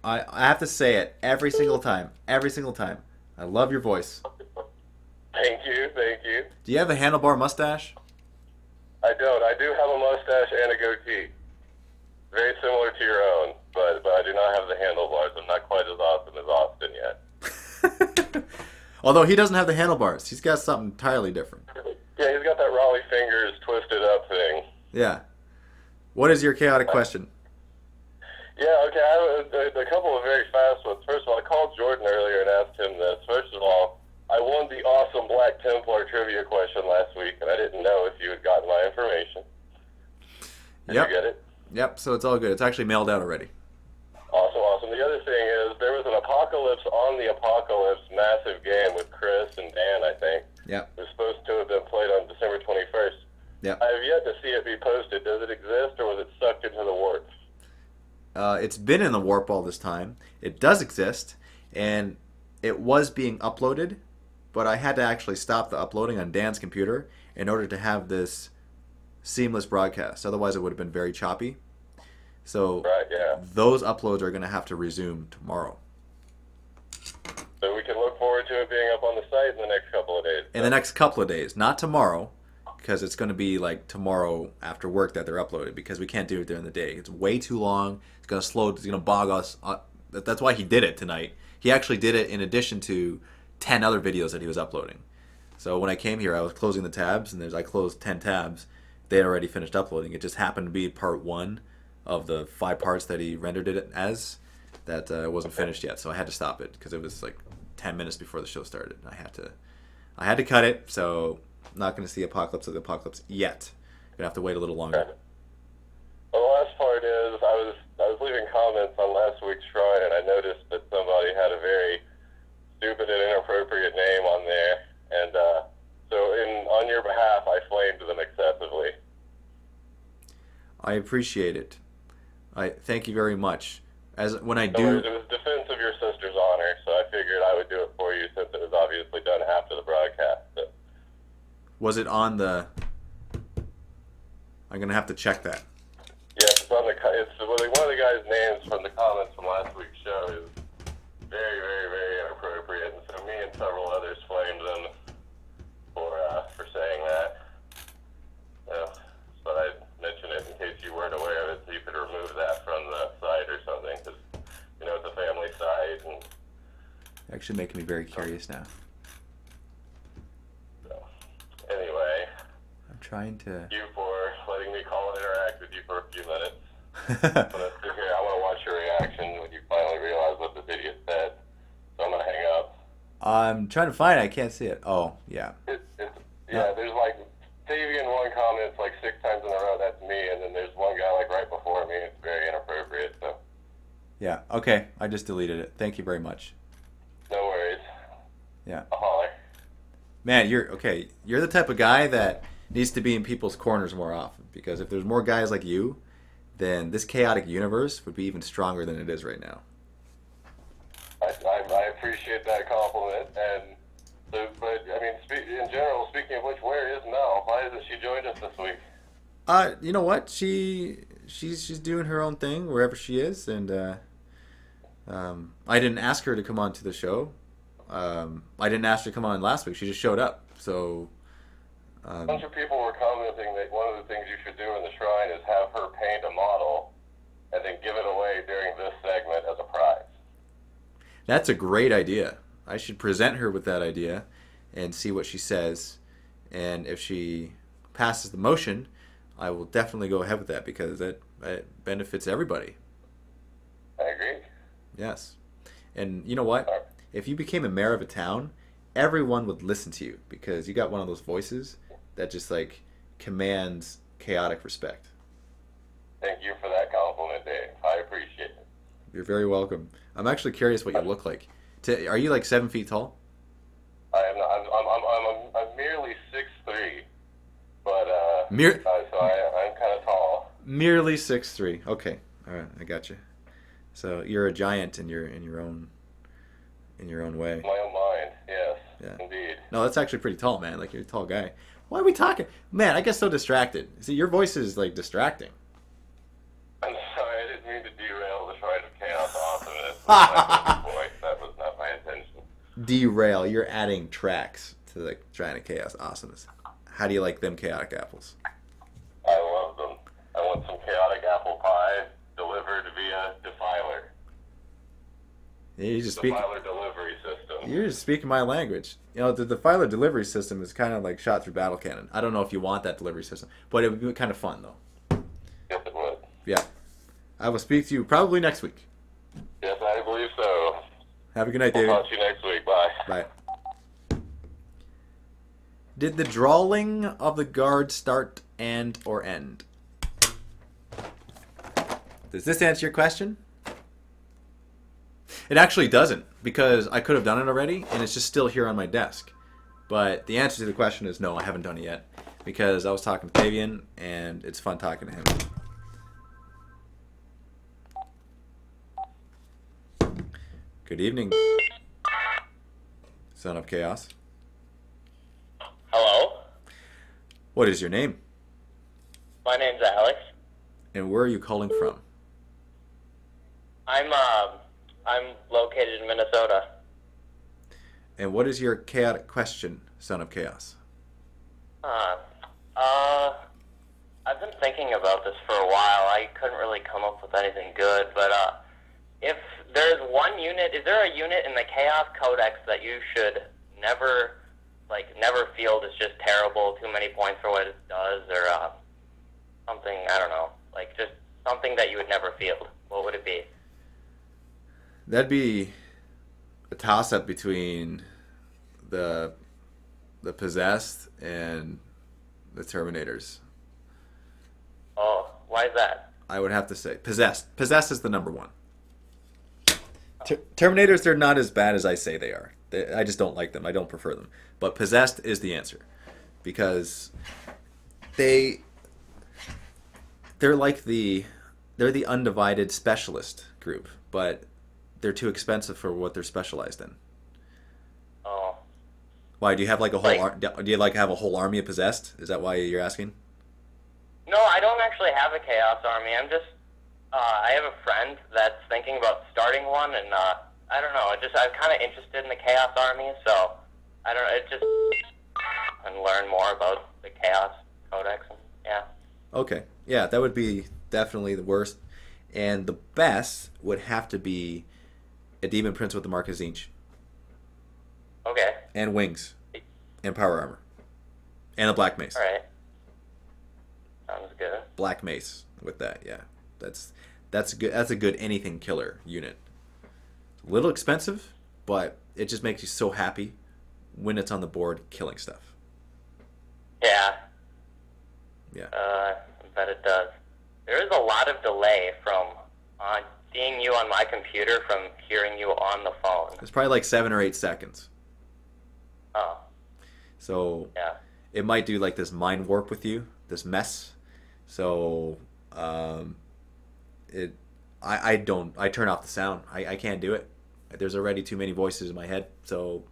Speaker 2: have to say it every single time. Every single time. I love your voice.
Speaker 4: Thank you, thank you.
Speaker 2: Do you have a handlebar mustache?
Speaker 4: I don't. I do have a mustache and a goatee. Very similar to your own, but I do not have the handlebars. I'm not quite as awesome as Austin yet.
Speaker 2: Although he doesn't have the handlebars. He's got something entirely different.
Speaker 4: Yeah, he's got that Raleigh fingers twisted up thing.
Speaker 2: Yeah. What is your chaotic question?
Speaker 4: Yeah, okay, I have a couple of very fast ones. First of all, I called Jordan earlier and asked him this. First of all, I won the awesome Black Templar trivia question last week, and I didn't know if you had gotten my information. Did you get it?
Speaker 2: Yep, so it's all good. It's actually mailed out already.
Speaker 4: Awesome, awesome. The other thing is, there was an Apocalypse on the Apocalypse massive game with Chris and Dan, I think.
Speaker 2: Yep.
Speaker 4: It was supposed to have been played on December 21st.
Speaker 2: Yep.
Speaker 4: I have yet to see it be posted. Does it exist, or was it sucked into the warp?
Speaker 2: It's been in the warp all this time. It does exist, and it was being uploaded, but I had to actually stop the uploading on Dan's computer in order to have this seamless broadcast. Otherwise, it would have been very choppy. So
Speaker 4: Right, yeah.
Speaker 2: those uploads are going to have to resume tomorrow.
Speaker 4: So we can look forward to it being up on the site in the next couple of days.
Speaker 2: In the next couple of days, not tomorrow, because it's going to be like tomorrow after work that they're uploaded, because we can't do it during the day. It's way too long. It's going to slow. It's going to bog us. That's why he did it tonight. He actually did it in addition to 10 other videos that he was uploading. So when I came here, I was closing the tabs, and I closed 10 tabs. They had already finished uploading. It just happened to be part 1 of the 5 parts that he rendered it as that wasn't finished yet. So I had to stop it because it was like 10 minutes before the show started. I had to cut it. So I'm not going to see Apocalypse of the Apocalypse yet. Going to have to wait a little longer.
Speaker 4: Well, the last part is I was leaving comments on last week's Shrine, and I noticed that somebody had a very stupid and inappropriate name on there, and so on your behalf, I flamed them excessively.
Speaker 2: I appreciate it. I thank you very much. When I
Speaker 4: No
Speaker 2: do,
Speaker 4: worries, it was defense of your sister's honor, so I figured I would do it for you since it was obviously done after the broadcast. So.
Speaker 2: was it on the? I'm going to have to check that.
Speaker 4: Yeah, it's on one of the guys' names from the comments from last week's show is very, very, very inappropriate, and so me and several others flamed them for saying that. Yeah, but I mentioned it in case you weren't aware of it, so you could remove that from the site or something, because it's a family site, and
Speaker 2: Actually making me very curious now.
Speaker 4: so anyway,
Speaker 2: I'm trying to.
Speaker 4: you for letting me call and interact with you for a few minutes. I want to watch your reaction when you finally realize what the video said. So I'm gonna hang up.
Speaker 2: I'm trying to find it. I can't see it. Oh, yeah.
Speaker 4: There's like Savian one comments like 6 times in a row. That's me, and then there's one guy like right before me. It's very inappropriate. So
Speaker 2: Yeah. Okay. I just deleted it. Thank you very much.
Speaker 4: no worries.
Speaker 2: Yeah.
Speaker 4: I'll holler.
Speaker 2: Man, you're the type of guy that needs to be in people's corners more often, because if there's more guys like you, then this chaotic universe would be even stronger than it is right now.
Speaker 4: I appreciate that compliment, and but I mean, in general, speaking of which, where is Mel? Why hasn't she joined us this week?
Speaker 2: You know what? She's doing her own thing wherever she is, and I didn't ask her to come on to the show. I didn't ask her to come on last week. She just showed up. So
Speaker 4: A bunch of people were commenting that one of the things you should do in the Shrine is have her paint a model and then give it away during this segment as a prize.
Speaker 2: that's a great idea. I should present her with that idea and see what she says. And if she passes the motion, I will definitely go ahead with that, because it benefits everybody.
Speaker 4: I agree.
Speaker 2: Yes. And you know what? If you became a mayor of a town, everyone would listen to you, because you got one of those voices that just like commands chaotic respect.
Speaker 4: Thank you for that compliment, Dave. I appreciate it.
Speaker 2: You're very welcome. I'm actually curious what you look like. Are you like 7 feet tall?
Speaker 4: I am not. I'm merely 6'3", but so I'm kind of tall.
Speaker 2: Merely 6'3". Okay, all right, I got you. So you're a giant in your own way.
Speaker 4: My own mind, yes,
Speaker 2: Yeah.
Speaker 4: indeed.
Speaker 2: No, that's actually pretty tall, man. Like, you're a tall guy. Why are we talking? Man, I get so distracted. See, your voice is like distracting.
Speaker 4: I'm sorry, I didn't mean Boy, that was not my intention.
Speaker 2: Derail. You're adding tracks to the Shrine of Chaos awesomeness. How do you like them chaotic apples?
Speaker 4: I love them. I want some chaotic apple pie delivered via Defiler.
Speaker 2: You just speak.
Speaker 4: Defiler delivery system.
Speaker 2: You're just speaking my language. You know, the Defiler delivery system is kind of like shot through battle cannon. I don't know if you want that delivery system, but it would be kind of fun though.
Speaker 4: Yes, it would.
Speaker 2: Yeah. I will speak to you probably next week.
Speaker 4: Yes, I believe so.
Speaker 2: Have a good night,
Speaker 4: We'll
Speaker 2: David.
Speaker 4: talk to you next week. Bye.
Speaker 2: Bye. Did the drawling of the guard start and or end? Does this answer your question? It actually doesn't, because I could have done it already, and it's just still here on my desk. But the answer to the question is no, I haven't done it yet, because I was talking to Fabian, and it's fun talking to him. Good evening, Son of Chaos.
Speaker 5: Hello,
Speaker 2: What is your name,
Speaker 5: my name's Alex.
Speaker 2: and where are you calling from?
Speaker 5: I'm located in Minnesota.
Speaker 2: And what is your chaotic question, Son of Chaos?
Speaker 5: I've been thinking about this for a while. I couldn't really come up with anything good, but if there's one unit, is there a unit in the Chaos Codex that you should never field is just terrible, too many points for what it does, or something, I don't know, like just something that you would never field? What would it be?
Speaker 2: That'd be a toss-up between the Possessed and the Terminators.
Speaker 5: Oh, why is that?
Speaker 2: I would have to say Possessed. Possessed is the number one. Terminators, they're not as bad as I say they are. I just don't like them. I don't prefer them. But Possessed is the answer, because they're the undivided specialist group, but they're too expensive for what they're specialized in.
Speaker 5: Oh,
Speaker 2: Why do you have like a whole? Do you like have a whole army of Possessed? Is that why you're asking?
Speaker 5: no, I don't actually have a Chaos Army. I'm just, I have a friend that's thinking about starting one, and I don't know. I'm kind of interested in the Chaos Army, so I don't know. It just and learn more about the Chaos Codex. And, yeah.
Speaker 2: Okay, yeah, that would be definitely the worst, and the best would have to be a Demon Prince with the Mark of Zinch,
Speaker 5: Okay.
Speaker 2: and wings, and power armor, and a Black Mace.
Speaker 5: All right. Sounds good.
Speaker 2: Black Mace with that, yeah. That's good. That's a good anything killer unit. A little expensive, but it just makes you so happy when it's on the board killing stuff.
Speaker 5: Yeah.
Speaker 2: Yeah.
Speaker 5: I bet it does. There is a lot of delay from seeing you on my computer from hearing you on the phone.
Speaker 2: It's probably like 7 or 8 seconds.
Speaker 5: Oh,
Speaker 2: So
Speaker 5: yeah.
Speaker 2: it might do like this mind warp with you, this mess. So I turn off the sound. I can't do it. There's already too many voices in my head. So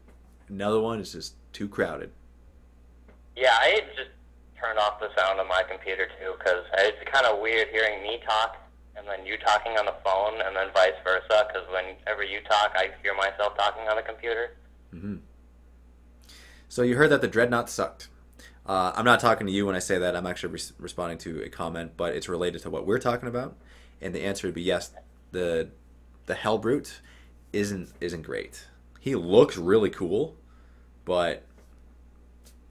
Speaker 2: another one is just too crowded.
Speaker 5: Yeah, I just turned off the sound on my computer too, because it's kind of weird hearing me talk and then you talking on the phone, and then vice versa, because whenever you talk, I hear myself talking on the computer.
Speaker 2: Mm-hmm. So you heard that the Dreadnought sucked. I'm not talking to you when I say that. I'm actually responding to a comment, but it's related to what we're talking about. And the answer would be yes. The Hellbrute isn't great. He looks really cool, but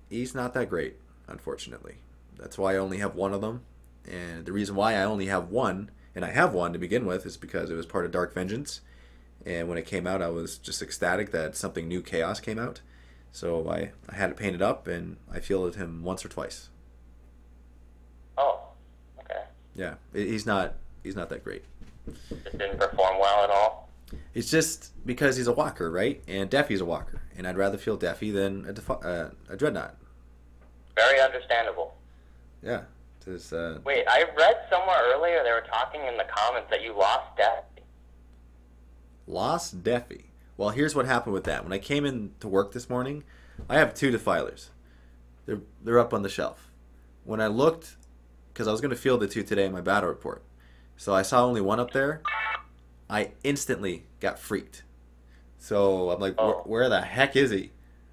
Speaker 2: he's not that great, unfortunately. That's why I only have one of them. And the reason why I only have one, and I have one to begin with, is because it was part of Dark Vengeance. And when it came out, I was just ecstatic that something new Chaos came out. So I had it painted up, and I fielded him once or twice.
Speaker 5: Oh, okay.
Speaker 2: Yeah, he's not that great.
Speaker 5: Just didn't perform well at all.
Speaker 2: It's just because he's a walker, right? And Deafy's a walker, and I'd rather field Deafy than a Dreadnought.
Speaker 5: Very understandable.
Speaker 2: Yeah. Just,
Speaker 5: Wait, I read somewhere earlier they were talking in the comments that you lost Death.
Speaker 2: Lost Deafy. Well, here's what happened with that. When I came in to work this morning, I have 2 Defilers. They're up on the shelf. When I looked, because I was going to field the 2 today in my battle report, so I saw only one up there. I instantly got freaked. So I'm like,
Speaker 5: Oh.
Speaker 2: where the heck is he?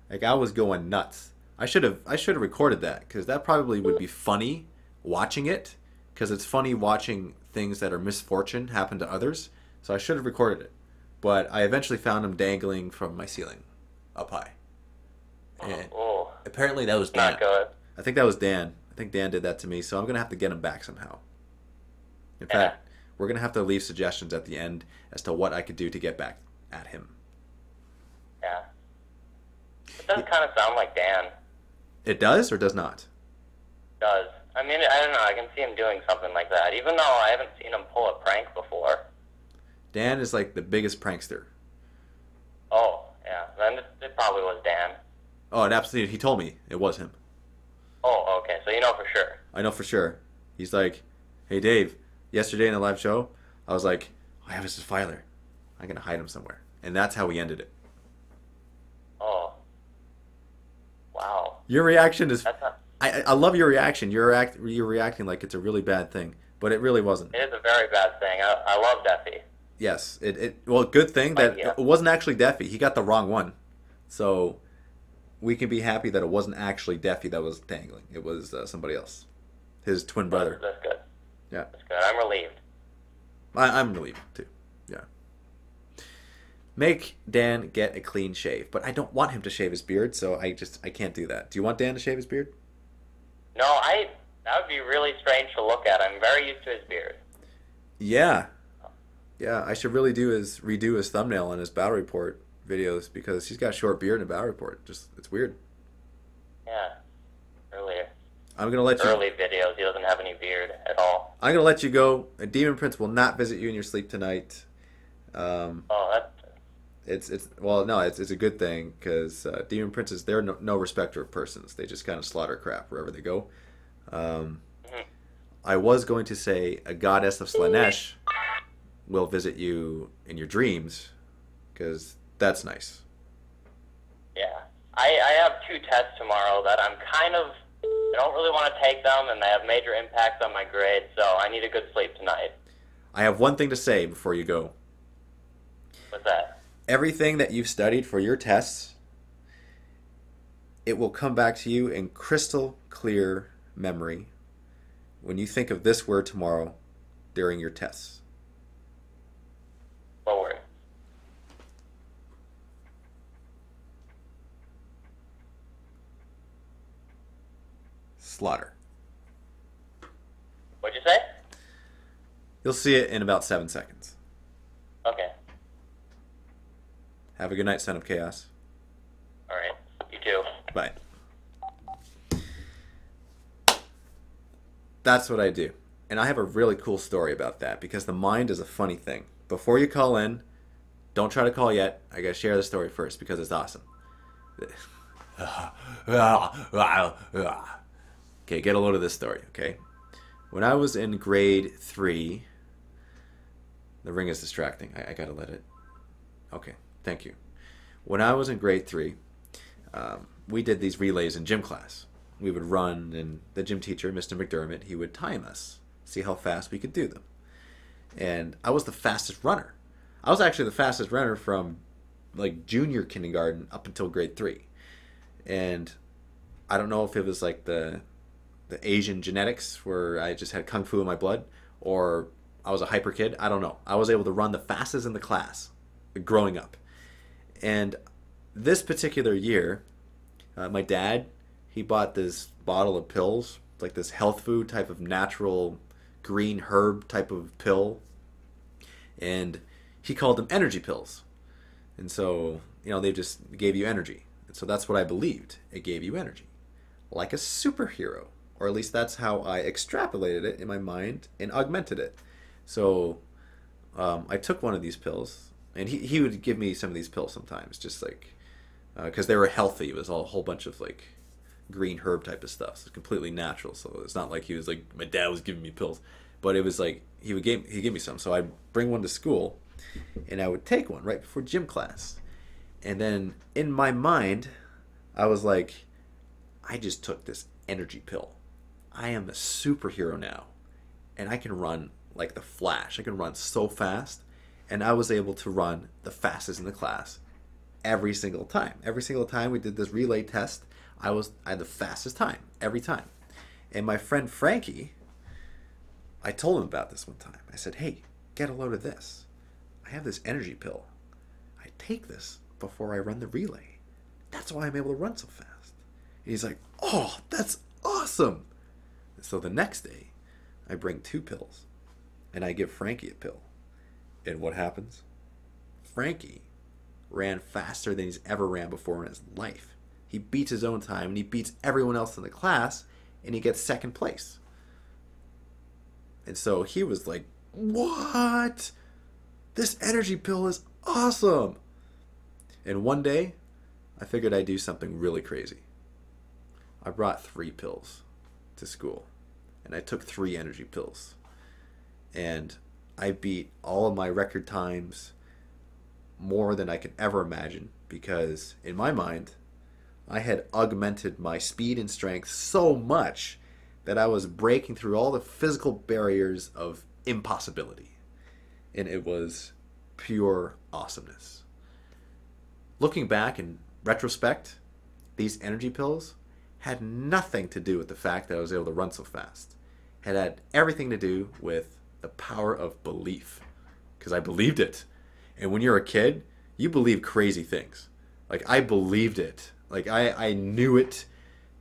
Speaker 2: Like, I was going nuts. I should have recorded that, because that probably would be funny watching it, because it's funny watching things that are misfortune happen to others. So I should have recorded it. But I eventually found him dangling from my ceiling up high. And
Speaker 5: Oh,
Speaker 2: apparently that was Dan.
Speaker 5: not good.
Speaker 2: I think that was Dan. I think Dan did that to me, so I'm going to have to get him back somehow. In fact, we're going to have to leave suggestions at the end as to what I could do to get back at him.
Speaker 5: Yeah. It does kind of sound like Dan.
Speaker 2: It does or does not?
Speaker 5: Does. I mean, I don't know. I can see him doing something like that, even though I haven't seen him pull a prank before.
Speaker 2: Dan is like the biggest prankster.
Speaker 5: Oh, yeah. Then it probably was Dan.
Speaker 2: Oh, and absolutely, he told me it was him.
Speaker 5: Oh, okay. So you know for sure.
Speaker 2: I know for sure. He's like, hey, Dave, yesterday in the live show, I was like, I have his filer. I'm going to hide him somewhere. And that's how we ended it.
Speaker 5: Oh. Wow.
Speaker 2: Your reaction is...
Speaker 5: That's not...
Speaker 2: I love your reaction. You're reacting like it's a really bad thing, but it really wasn't.
Speaker 5: It is a very bad thing. I love Deafy.
Speaker 2: Yes, well, good thing that
Speaker 5: Yeah.
Speaker 2: it wasn't actually Deafy. He got the wrong one, so we can be happy that it wasn't actually Deafy that was dangling. It was somebody else, his twin brother.
Speaker 5: That's good.
Speaker 2: Yeah,
Speaker 5: That's good. I'm relieved.
Speaker 2: I'm relieved too. Yeah. Make Dan get a clean shave, but I don't want him to shave his beard, so I can't do that. Do you want Dan to shave his beard?
Speaker 5: No, that would be really strange to look at. I'm very used to his beard.
Speaker 2: Yeah. Yeah, I should really redo his thumbnail on his battle report videos, because he's got short beard in a battle report. It's weird.
Speaker 5: Yeah. Earlier.
Speaker 2: I'm gonna let you.
Speaker 5: Early videos, he doesn't have any beard at all.
Speaker 2: I'm gonna let you go. A Demon Prince will not visit you in your sleep tonight.
Speaker 5: Oh, that's...
Speaker 2: It's a good thing, because Demon Princes, they're no respecter of persons. They just kind of slaughter crap wherever they go. I was going to say a goddess of Slanesh will visit you in your dreams, because that's nice.
Speaker 5: Yeah. I have 2 tests tomorrow that I don't really want to take them, and they have major impacts on my grades, so I need a good sleep tonight.
Speaker 2: I have one thing to say before you go.
Speaker 5: What's that?
Speaker 2: Everything that you've studied for your tests, it will come back to you in crystal clear memory when you think of this word tomorrow during your tests.
Speaker 5: What word?
Speaker 2: Slaughter.
Speaker 5: What'd you say?
Speaker 2: You'll see it in about 7 seconds.
Speaker 5: Okay.
Speaker 2: Have a good night, Son of Chaos.
Speaker 5: All right. You too.
Speaker 2: Bye. That's what I do. And I have a really cool story about that, because the mind is a funny thing. Before you call in, don't try to call yet. I gotta share the story first, because it's awesome. Okay, get a load of this story, okay? When I was in grade 3... The ring is distracting. I gotta let it... Okay, thank you. When I was in grade 3, we did these relays in gym class. We would run, and the gym teacher, Mr. McDermott, he would time us, see how fast we could do them. And I was the fastest runner. I was actually the fastest runner from like junior kindergarten up until grade 3. And I don't know if it was like the Asian genetics where I just had kung fu in my blood, or I was a hyper kid. I don't know. I was able to run the fastest in the class growing up. And this particular year, my dad, he bought this bottle of pills, like this health food type of natural green herb type of pill. And he called them energy pills. And so, they just gave you energy. And so that's what I believed. It gave you energy. Like a superhero. Or at least that's how I extrapolated it in my mind and augmented it. So I took one of these pills. And he would give me some of these pills sometimes. Just like, because they were healthy. It was all a whole bunch of like green herb type of stuff. So it's completely natural. So it's not like he was like, my dad was giving me pills. But it was like, he'd give me some. So I'd bring one to school. And I would take one right before gym class. And then in my mind, I was like, I just took this energy pill. I am a superhero now. And I can run like the Flash. I can run so fast. and I was able to run the fastest in the class every single time. Every single time we did this relay test, I had the fastest time every time. And my friend Frankie, I told him about this one time. I said, hey, get a load of this. I have this energy pill. I take this before I run the relay. That's why I'm able to run so fast. And he's like, oh, that's awesome. And so the next day, I bring 2 pills. And I give Frankie a pill. And what happens? Frankie ran faster than he's ever ran before in his life. He beats his own time, and he beats everyone else in the class, and he gets 2nd place. And so he was like, what? This energy pill is awesome. And one day, I figured I'd do something really crazy. I brought 3 pills to school, and I took 3 energy pills. And I beat all of my record times more than I could ever imagine, because in my mind, I had augmented my speed and strength so much that I was breaking through all the physical barriers of impossibility. And it was pure awesomeness. Looking back in retrospect, these energy pills had nothing to do with the fact that I was able to run so fast. It had everything to do with the power of belief, because I believed it. And when you're a kid, you believe crazy things. Like, I believed it. Like, I knew it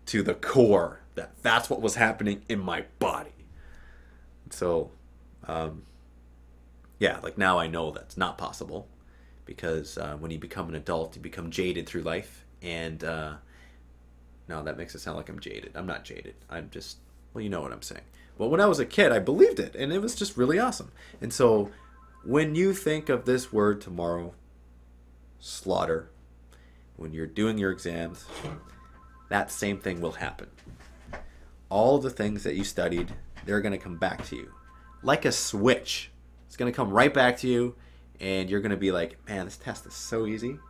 Speaker 2: to the core that that's what was happening in my body. So, yeah, like now I know that's not possible, because when you become an adult, you become jaded through life. And now that makes it sound like I'm jaded. I'm not jaded. I'm just, well, you know what I'm saying. But when I was a kid, I believed it, and it was just really awesome. And so when you think of this word tomorrow, slaughter, when you're doing your exams, that same thing will happen. All the things that you studied, they're going to come back to you. Like a switch. It's going to come right back to you, and you're going to be like, man, this test is so easy.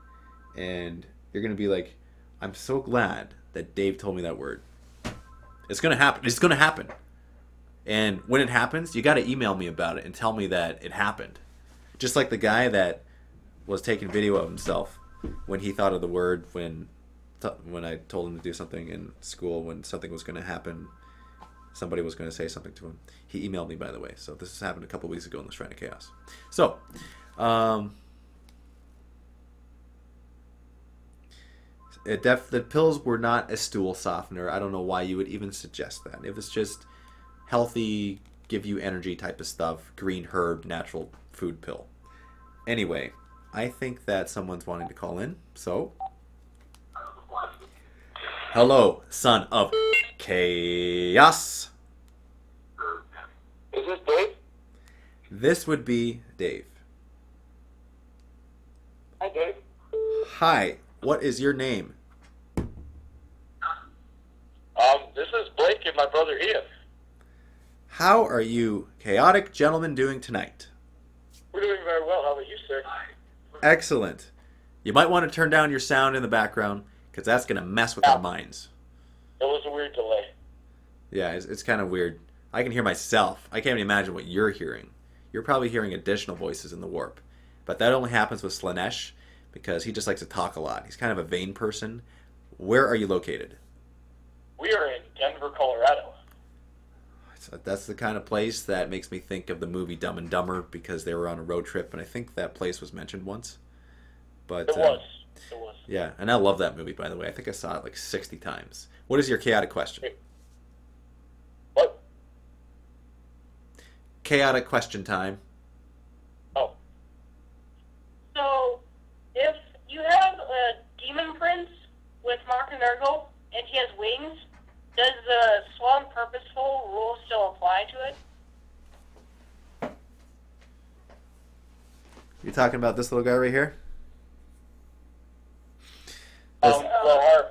Speaker 2: And you're going to be like, I'm so glad that Dave told me that word. It's going to happen. It's going to happen. And when it happens, you got to email me about it and tell me that it happened. Just like the guy that was taking video of himself when he thought of the word when I told him to do something in school, when something was going to happen, somebody was going to say something to him. He emailed me, by the way. So this has happened a couple weeks ago in the Shrine of Chaos. So, the pills were not a stool softener. I don't know why you would even suggest that. It was just healthy, give you energy type of stuff, green herb, natural food pill. Anyway, I think that someone's wanting to call in, so... Hello, son of chaos.
Speaker 4: Is this Dave?
Speaker 2: This would be Dave.
Speaker 4: Hi, Dave.
Speaker 2: Hi, what is your name?
Speaker 4: This is Blake and my brother Ian.
Speaker 2: How are you, chaotic gentlemen, doing tonight?
Speaker 4: We're doing very well. How about you, sir?
Speaker 2: Excellent. You might want to turn down your sound in the background, because that's going to mess with our minds.
Speaker 4: It was a weird delay.
Speaker 2: Yeah, it's kind of weird. I can hear myself. I can't even imagine what you're hearing. You're probably hearing additional voices in the warp. But that only happens with Slanesh, because he just likes to talk a lot. He's kind of a vain person. Where are you located?
Speaker 4: We are in Denver, Colorado.
Speaker 2: So that's the kind of place that makes me think of the movie Dumb and Dumber, because they were on a road trip, and I think that place was mentioned once. But
Speaker 4: It was.
Speaker 2: yeah, and I love that movie, by the way. I think I saw it like 60 times. What is your chaotic question?
Speaker 4: What?
Speaker 2: Chaotic question time.
Speaker 4: Oh.
Speaker 6: So, if you have a demon prince with Mark and Nurgle, and he has wings, does the slow and purposeful rule still apply to it?
Speaker 2: You talking about this little guy right here?
Speaker 4: Well,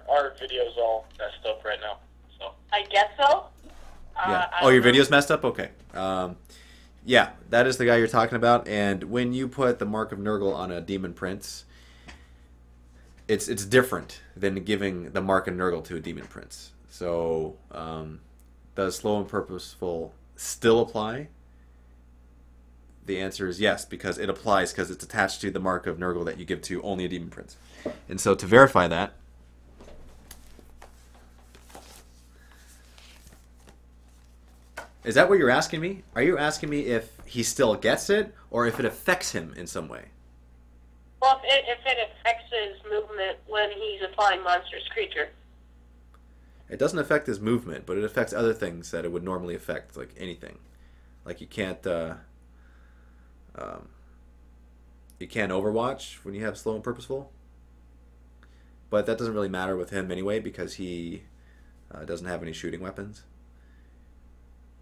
Speaker 4: our video's all messed up right now, so.
Speaker 6: I guess so.
Speaker 2: Yeah.
Speaker 6: I
Speaker 2: Oh, your
Speaker 6: don't know.
Speaker 2: video's messed up? Okay. Yeah, that is the guy you're talking about. And when you put the Mark of Nurgle on a demon prince, it's different than giving the Mark of Nurgle to a demon prince. So, does slow and purposeful still apply? the answer is yes, because it applies, because it's attached to the mark of Nurgle that you give to only a Demon Prince. And so to verify that, is that what you're asking me? Are you asking me if he still gets it, or if it affects him in some way?
Speaker 6: Well, if it affects his movement when he's applying monstrous creature.
Speaker 2: It doesn't affect his movement, but it affects other things that it would normally affect, like anything. Like you can't Overwatch when you have slow and purposeful. But that doesn't really matter with him anyway, because he doesn't have any shooting weapons.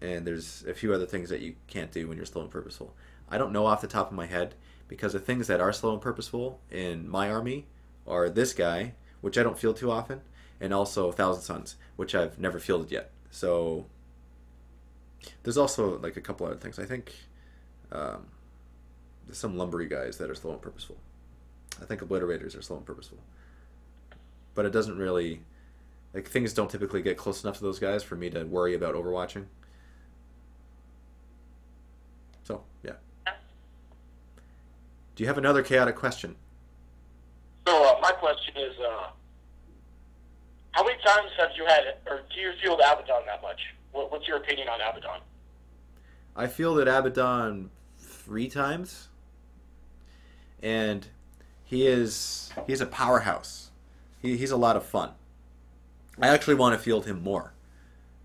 Speaker 2: And there's a few other things that you can't do when you're slow and purposeful. I don't know off the top of my head, because the things that are slow and purposeful in my army are this guy, which I don't field too often, and also Thousand Suns, which I've never fielded yet. So there's also like a couple other things. I think there's some lumbery guys that are slow and purposeful. I think obliterators are slow and purposeful. But it doesn't really, like, things don't typically get close enough to those guys for me to worry about overwatching. So, yeah. Do you have another chaotic question?
Speaker 7: So, my question is, how many times have you had, or do you field Abaddon that much? What's your opinion on Abaddon?
Speaker 2: I fielded Abaddon 3 times, and he's a powerhouse. He's a lot of fun. I actually want to field him more,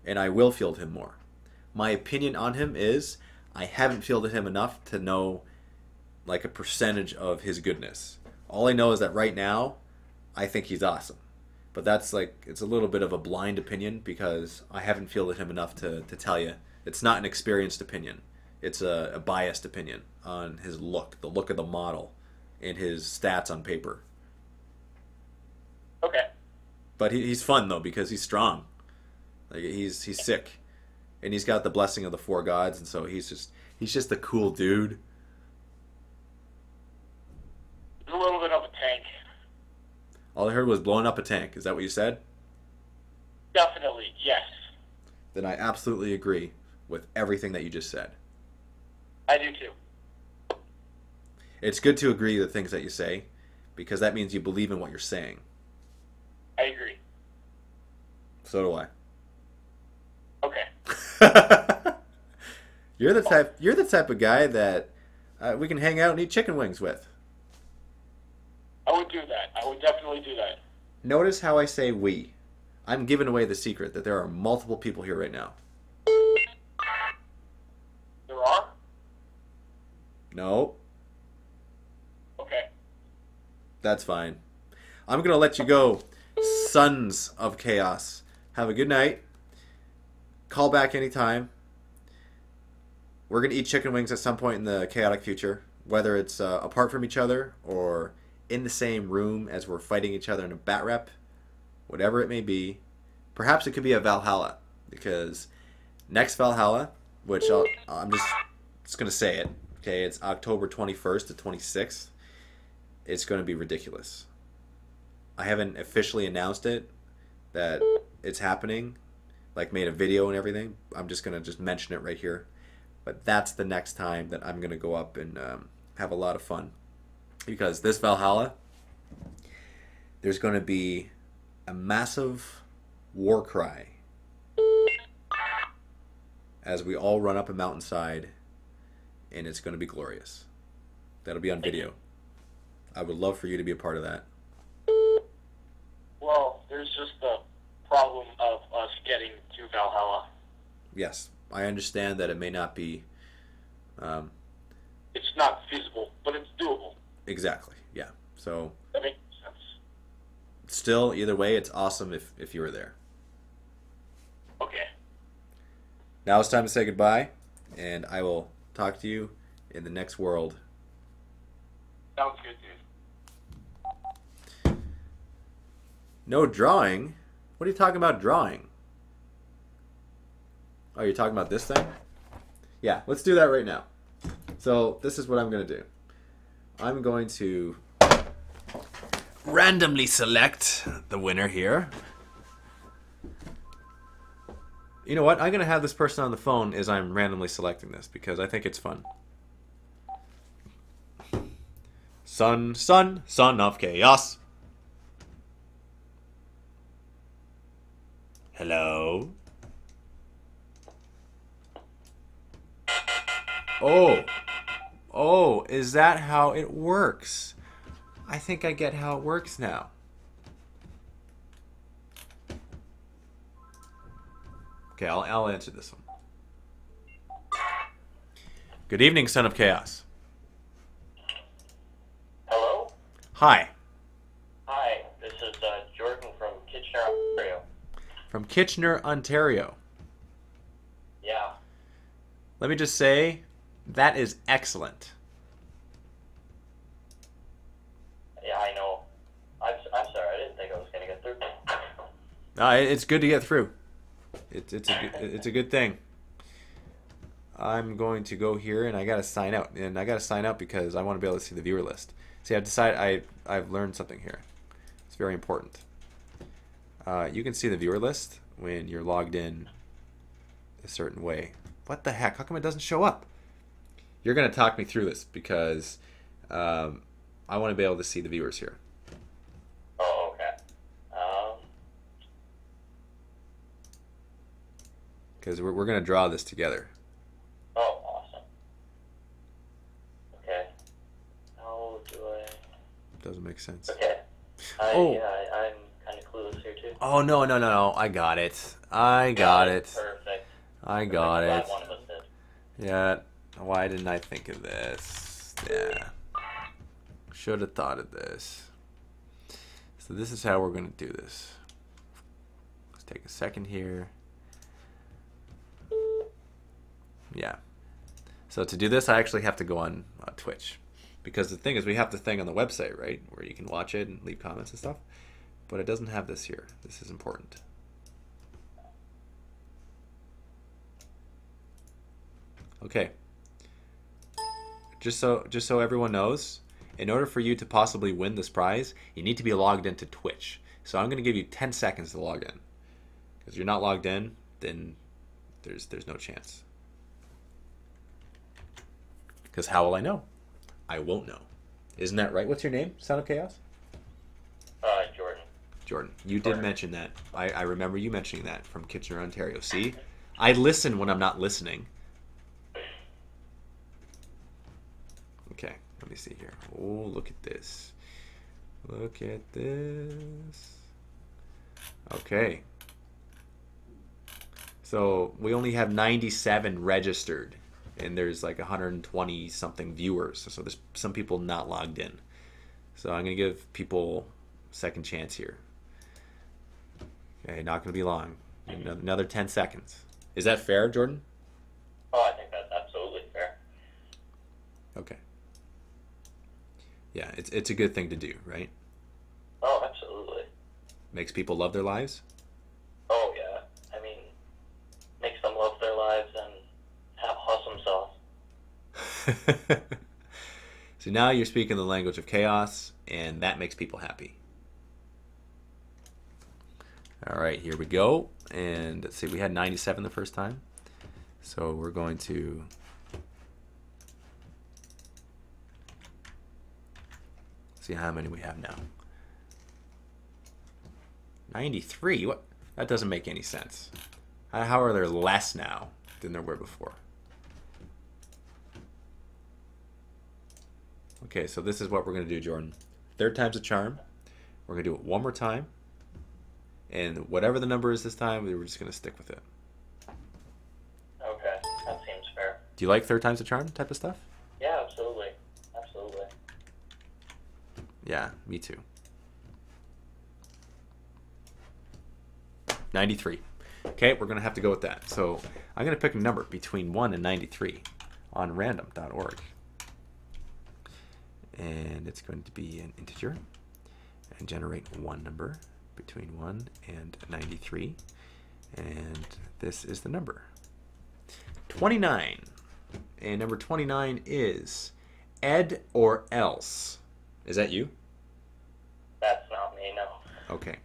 Speaker 2: and I will field him more. My opinion on him is I haven't fielded him enough to know like a percentage of his goodness. All I know is that right now I think he's awesome. But that's like, it's a little bit of a blind opinion because I haven't fielded him enough to tell you. It's not an experienced opinion. It's a biased opinion on his look, the look of the model, and his stats on paper.
Speaker 7: Okay.
Speaker 2: But he's fun though because he's strong. Like he's sick, and he's got the blessing of the 4 gods, and so he's just a cool dude.
Speaker 7: A little bit of a tank.
Speaker 2: All I heard was blowing up a tank. Is that what you said?
Speaker 7: Definitely, yes.
Speaker 2: Then I absolutely agree with everything that you just said.
Speaker 7: I do too.
Speaker 2: It's good to agree with things that you say, because that means you believe in what you're saying.
Speaker 7: I agree.
Speaker 2: So do I.
Speaker 7: Okay.
Speaker 2: You're the type of guy that we can hang out and eat chicken wings with.
Speaker 7: I would do that. I would definitely do that.
Speaker 2: Notice how I say we. I'm giving away the secret that there are multiple people here right now.
Speaker 7: There are?
Speaker 2: No.
Speaker 7: Okay.
Speaker 2: That's fine. I'm going to let you go, Sons of Chaos. Have a good night. Call back anytime. We're going to eat chicken wings at some point in the chaotic future, whether it's apart from each other or in the same room as we're fighting each other in a bat rep, whatever it may be. Perhaps it could be a Valhalla, because next Valhalla, which I'm just going to say it, okay, it's October 21st to 26th. It's going to be ridiculous. I haven't officially announced it, that it's happening, like made a video and everything. I'm just going to just mention it right here. But that's the next time that I'm going to go up and have a lot of fun. Because this Valhalla, there's going to be a massive war cry as we all run up a mountainside, and it's going to be glorious. That'll be on video. I would love for you to be a part of that.
Speaker 7: Well, there's just the problem of us getting to Valhalla.
Speaker 2: Yes, I understand that it may not be...
Speaker 7: It's not feasible, but it's doable.
Speaker 2: Exactly, yeah. So,
Speaker 7: That makes sense.
Speaker 2: still, either way, it's awesome if you were there.
Speaker 7: Okay.
Speaker 2: Now it's time to say goodbye, and I will talk to you in the next world.
Speaker 7: Sounds good, dude.
Speaker 2: No drawing? What are you talking about drawing? Oh, you're talking about this thing? Yeah, let's do that right now. So, this is what I'm going to do. I'm going to randomly select the winner here. You know what? I'm going to have this person on the phone as I'm randomly selecting this, because I think it's fun. Son of Chaos. Hello? Oh, is that how it works? I think I get how it works now. Okay, I'll answer this one. Good evening, Son of Chaos.
Speaker 5: Hello?
Speaker 2: Hi.
Speaker 5: Hi, this is Jordan from Kitchener, Ontario.
Speaker 2: From Kitchener, Ontario.
Speaker 5: Yeah.
Speaker 2: Let me just say, that is excellent.
Speaker 5: Yeah, I know. I'm sorry, I didn't think I was going to get through.
Speaker 2: It's good to get through. It's a good thing. I'm going to go here and I gotta sign out, and I gotta sign out because I want to be able to see the viewer list. See, I've decided I've learned something here. It's very important. You can see the viewer list when you're logged in a certain way. What the heck? How come it doesn't show up? You're gonna talk me through this because I want to be able to see the viewers here.
Speaker 5: Oh, okay.
Speaker 2: Because we're gonna draw this together.
Speaker 5: Oh, awesome. Okay. How do I...
Speaker 2: Doesn't make sense.
Speaker 5: Okay.
Speaker 2: Oh.
Speaker 5: Yeah, I'm kind of clueless here, too.
Speaker 2: Oh, no. I got it. I got it.
Speaker 5: Perfect.
Speaker 2: I got
Speaker 5: I'm
Speaker 2: it.
Speaker 5: glad one of us did.
Speaker 2: Yeah. Why didn't I think of this? Yeah. Should have thought of this. So this is how we're going to do this. Let's take a second here. Yeah. So to do this, I actually have to go on Twitch. Because the thing is, we have the thing on the website, right? Where you can watch it and leave comments and stuff. But it doesn't have this here. This is important. Okay. Just so everyone knows, in order for you to possibly win this prize, you need to be logged into Twitch. So I'm going to give you 10 seconds to log in. Because if you're not logged in, then there's no chance. Because how will I know? I won't know. Isn't that right? What's your name, Son of Chaos?
Speaker 5: Jordan.
Speaker 2: Jordan. You did mention that. I remember you mentioning that from Kitchener, Ontario. See? I listen when I'm not listening. Okay, let me see here. Oh, look at this. Look at this. Okay. So we only have 97 registered. And there's like 120 something viewers. So there's some people not logged in. So I'm going to give people a second chance here. Okay, not going to be long. Another 10 seconds. Is that fair, Jordan?
Speaker 5: Oh, I think that's absolutely fair.
Speaker 2: Okay. Yeah, it's a good thing to do, right?
Speaker 5: Oh, absolutely.
Speaker 2: Makes people love their lives?
Speaker 5: Oh, yeah. I mean, makes them love their lives and have awesome sauce.
Speaker 2: So now you're speaking the language of chaos, and that makes people happy. All right, here we go. And let's see, we had 97 the first time. So we're going to... see how many we have now. 93? What? That doesn't make any sense. How are there less now than there were before? Okay, so this is what we're going to do, Jordan. Third time's a charm. We're going to do it one more time. And whatever the number is this time, we're just going to stick with it.
Speaker 5: Okay, that seems fair.
Speaker 2: Do you like third time's a charm type of stuff?
Speaker 5: Yeah, absolutely. Absolutely.
Speaker 2: Yeah, me too. 93. Okay, we're going to have to go with that. So I'm going to pick a number between 1 and 93 on random.org. And it's going to be an integer and generate one number between 1 and 93. And this is the number. 29. And number 29 is Ed or else. Is that you?
Speaker 5: That's not me, no.
Speaker 2: Okay.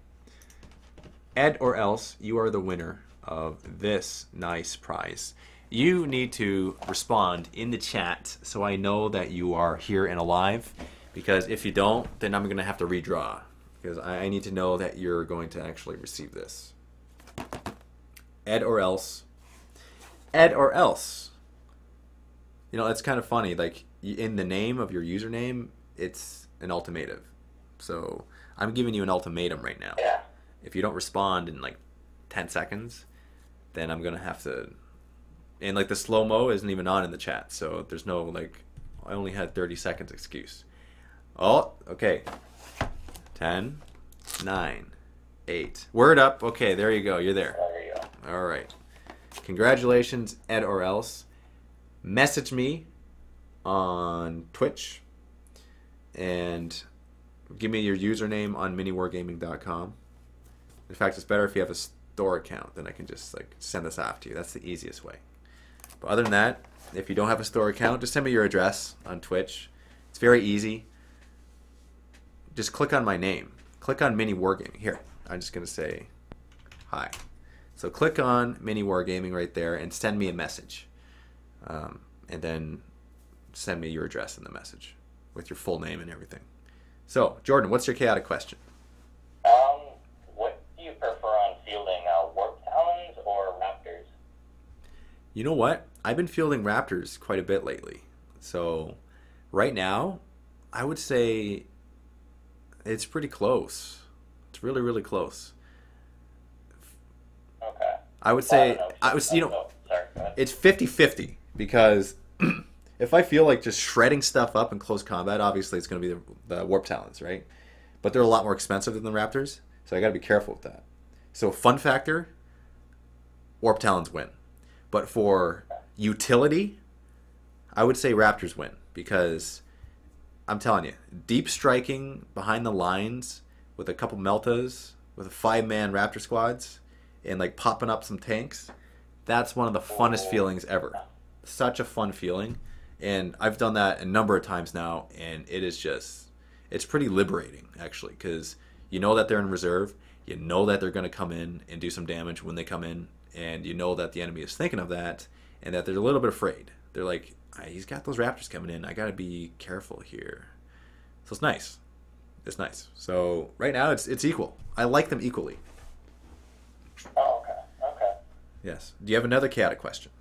Speaker 2: Ed or else, you are the winner of this nice prize. You need to respond in the chat so I know that you are here and alive, Because if you don't, then I'm going to have to redraw. Because I need to know that you're going to actually receive this. Ed or else. Ed or else. You know, it's kind of funny. Like, in the name of your username, it's an ultimatum. So, I'm giving you an ultimatum right now.
Speaker 5: Yeah.
Speaker 2: If you don't respond in, like, 10 seconds, then I'm going to have to... And, like, the slow-mo isn't even on in the chat. So, there's no, like... I only had 30 seconds excuse. Oh, okay. 10, 9, 8. Word up. Okay, there you go. You're there.
Speaker 5: There you go.
Speaker 2: All right. Congratulations, Ed or else. Message me on Twitch and give me your username on miniwargaming.com. In fact, it's better if you have a store account, then I can just like send this off to you. That's the easiest way. But other than that, if you don't have a store account, just send me your address on Twitch. It's very easy. Just click on my name. Click on Mini Wargaming. Here, I'm just going to say hi. So click on Mini Wargaming right there and send me a message. And then send me your address in the message with your full name and everything. So, Jordan, what's your chaotic question?
Speaker 5: What do you prefer on fielding, Warp Talons or Raptors?
Speaker 2: You know what? I've been fielding Raptors quite a bit lately. So, right now, I would say it's pretty close. It's really, really close.
Speaker 5: Okay.
Speaker 2: I would say,
Speaker 5: Sorry, go ahead.
Speaker 2: it's 50-50 because if I feel like just shredding stuff up in close combat, obviously it's going to be the Warp Talons, right? But they're a lot more expensive than the Raptors, so I got to be careful with that. So fun factor, Warp Talons win. But for utility, I would say Raptors win because I'm telling you, deep striking behind the lines with a couple Meltas, with a 5-man Raptor squads, and like popping up some tanks, that's one of the funnest feelings ever. Such a fun feeling. And I've done that a number of times now, and it is just, it's pretty liberating, actually, because you know that they're in reserve, you know that they're going to come in and do some damage when they come in, and you know that the enemy is thinking of that, and that they're a little bit afraid. They're like, he's got those Raptors coming in, I got to be careful here. So it's nice. It's nice. So right now it's equal. I like them equally.
Speaker 5: Oh, okay. Okay.
Speaker 2: Yes. Do you have another chaotic question?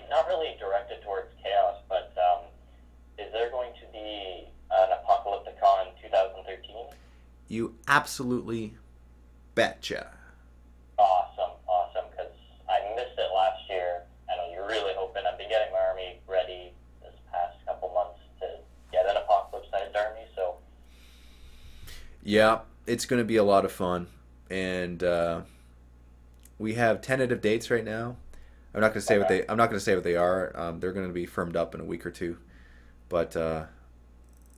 Speaker 5: Not really directed towards chaos, but is there going to be an Apocalypticon 2013?
Speaker 2: You absolutely betcha.
Speaker 5: Awesome, because I missed it last year. I know you're really hoping. I've been getting my army ready this past couple months to get an Apocalypse-sized army, so...
Speaker 2: Yeah, it's going to be a lot of fun, and we have tentative dates right now. I'm not going to say what they. I'm not going to say what they are. They're going to be firmed up in a week or two, but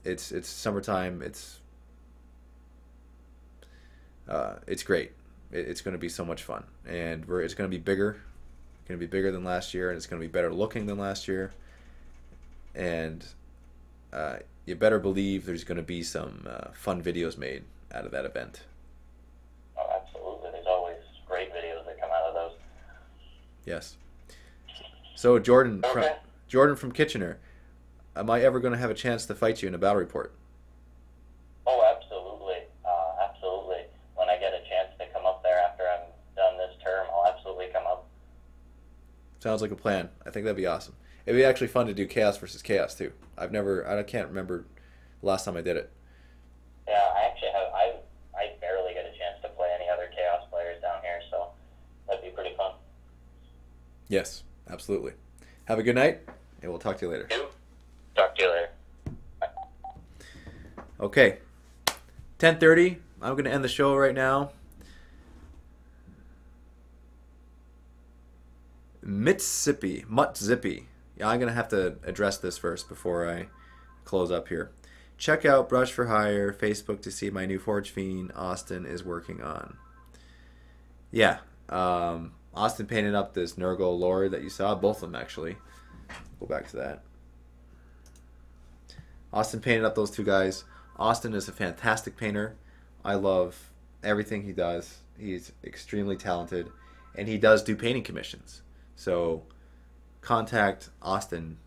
Speaker 2: it's summertime. It's great. It's going to be so much fun, and it's going to be bigger. It's going to be bigger than last year, and it's going to be better looking than last year. And you better believe there's going to be some fun videos made out of that event.
Speaker 5: Oh, absolutely. There's always great videos that come out of those.
Speaker 2: Yes. So Jordan,
Speaker 5: Okay.
Speaker 2: Jordan from Kitchener, am I ever going to have a chance to fight you in a battle report?
Speaker 5: Oh, absolutely. Absolutely. When I get a chance to come up there after I'm done this term, I'll absolutely come up.
Speaker 2: Sounds like a plan. I think that'd be awesome. It'd be actually fun to do chaos versus chaos too. I can't remember the last time I did it.
Speaker 5: Yeah, I actually have. I barely get a chance to play any other chaos players down here, so that'd be pretty fun.
Speaker 2: Yes, absolutely. Have a good night, and we'll talk to you later.
Speaker 5: Talk to you later.
Speaker 2: Okay, 10:30. I'm going to end the show right now. Mitsissippi. Yeah, I'm going to have to address this first before I close up here. Check out Brush for Hire, Facebook to see my new Forge Fiend Austin is working on. Yeah, Austin painted up this Nurgle Lord that you saw, both of them actually. Go back to that. Austin painted up those two guys. Austin is a fantastic painter. I love everything he does. He's extremely talented, and he does do painting commissions. So contact Austin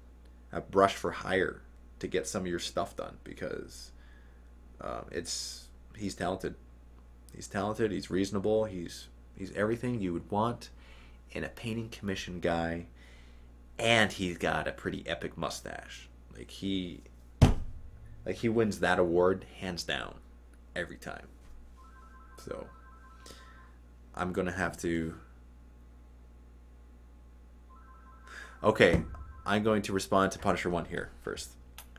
Speaker 2: at Brush for Hire to get some of your stuff done, because he's talented. He's talented. He's reasonable. He's everything you would want in a painting commission guy, and he's got a pretty epic mustache. Like he wins that award hands down every time. So I'm gonna have to. Okay, I'm going to respond to Punisher 1 here first.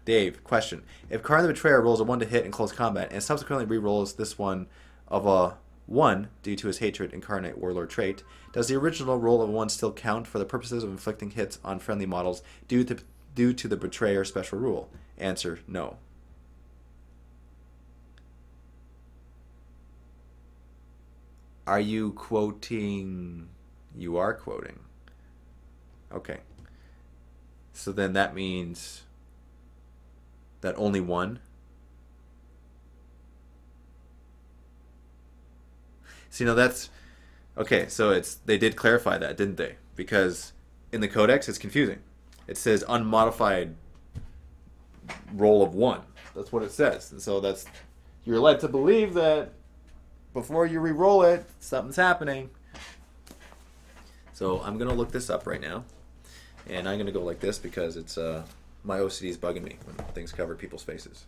Speaker 2: Dave, question: if Karn the Betrayer rolls a 1 to hit in close combat and subsequently re-rolls this one of a 1 due to his hatred incarnate warlord trait, does the original roll of a 1 still count for the purposes of inflicting hits on friendly models due to the Betrayer special rule? Answer: no. Are you quoting? You are quoting. Okay. So then that means that only 1. See, now that's okay. So they did clarify that, didn't they? Because in the codex, it's confusing. It says unmodified roll of 1. That's what it says, and so you're led to believe that before you re-roll it, something's happening. So I'm gonna look this up right now, and I'm gonna go like this because it's my OCD is bugging me when things cover people's faces.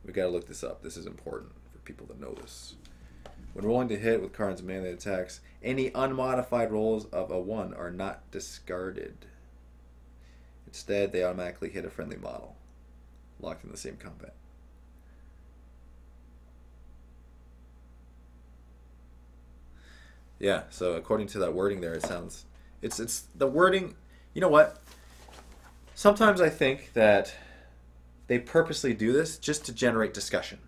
Speaker 2: We gotta look this up. This is important for people to know this. When rolling to hit with Karn's melee attacks, any unmodified rolls of a 1 are not discarded. Instead, they automatically hit a friendly model, locked in the same combat. Yeah, so according to that wording there, it sounds... It's the wording... You know what? Sometimes I think that they purposely do this just to generate discussion.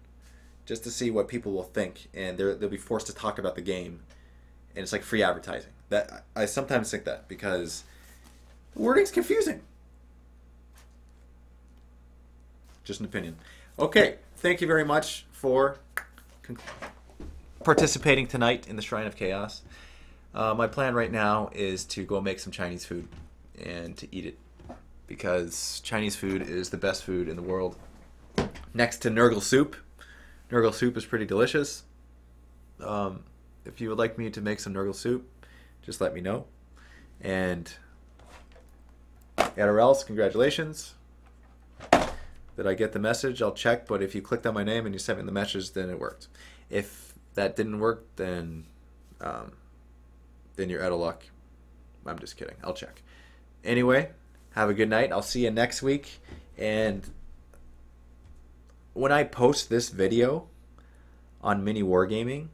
Speaker 2: Just to see what people will think. And they'll be forced to talk about the game. And it's like free advertising. I sometimes think that because the wording's confusing. Just an opinion. Okay, thank you very much for participating tonight in the Shrine of Chaos. My plan right now is to go make some Chinese food and to eat it, because Chinese food is the best food in the world. Next to Nurgle soup. Nurgle soup is pretty delicious. If you would like me to make some Nurgle soup, just let me know. And else, congratulations. Did I get the message? I'll check, but if you clicked on my name and you sent me the message, then it worked. If that didn't work, then you're out of luck. I'm just kidding. I'll check. Anyway, have a good night. I'll see you next week. And when I post this video on Mini Wargaming,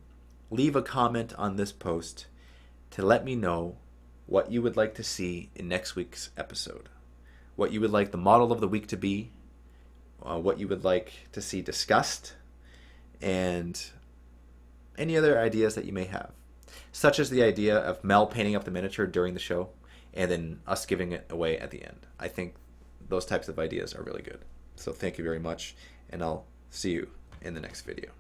Speaker 2: leave a comment on this post to let me know what you would like to see in next week's episode. What you would like the model of the week to be. What you would like to see discussed. And any other ideas that you may have, such as the idea of Mel painting up the miniature during the show and then us giving it away at the end. I think those types of ideas are really good. So thank you very much, and I'll see you in the next video.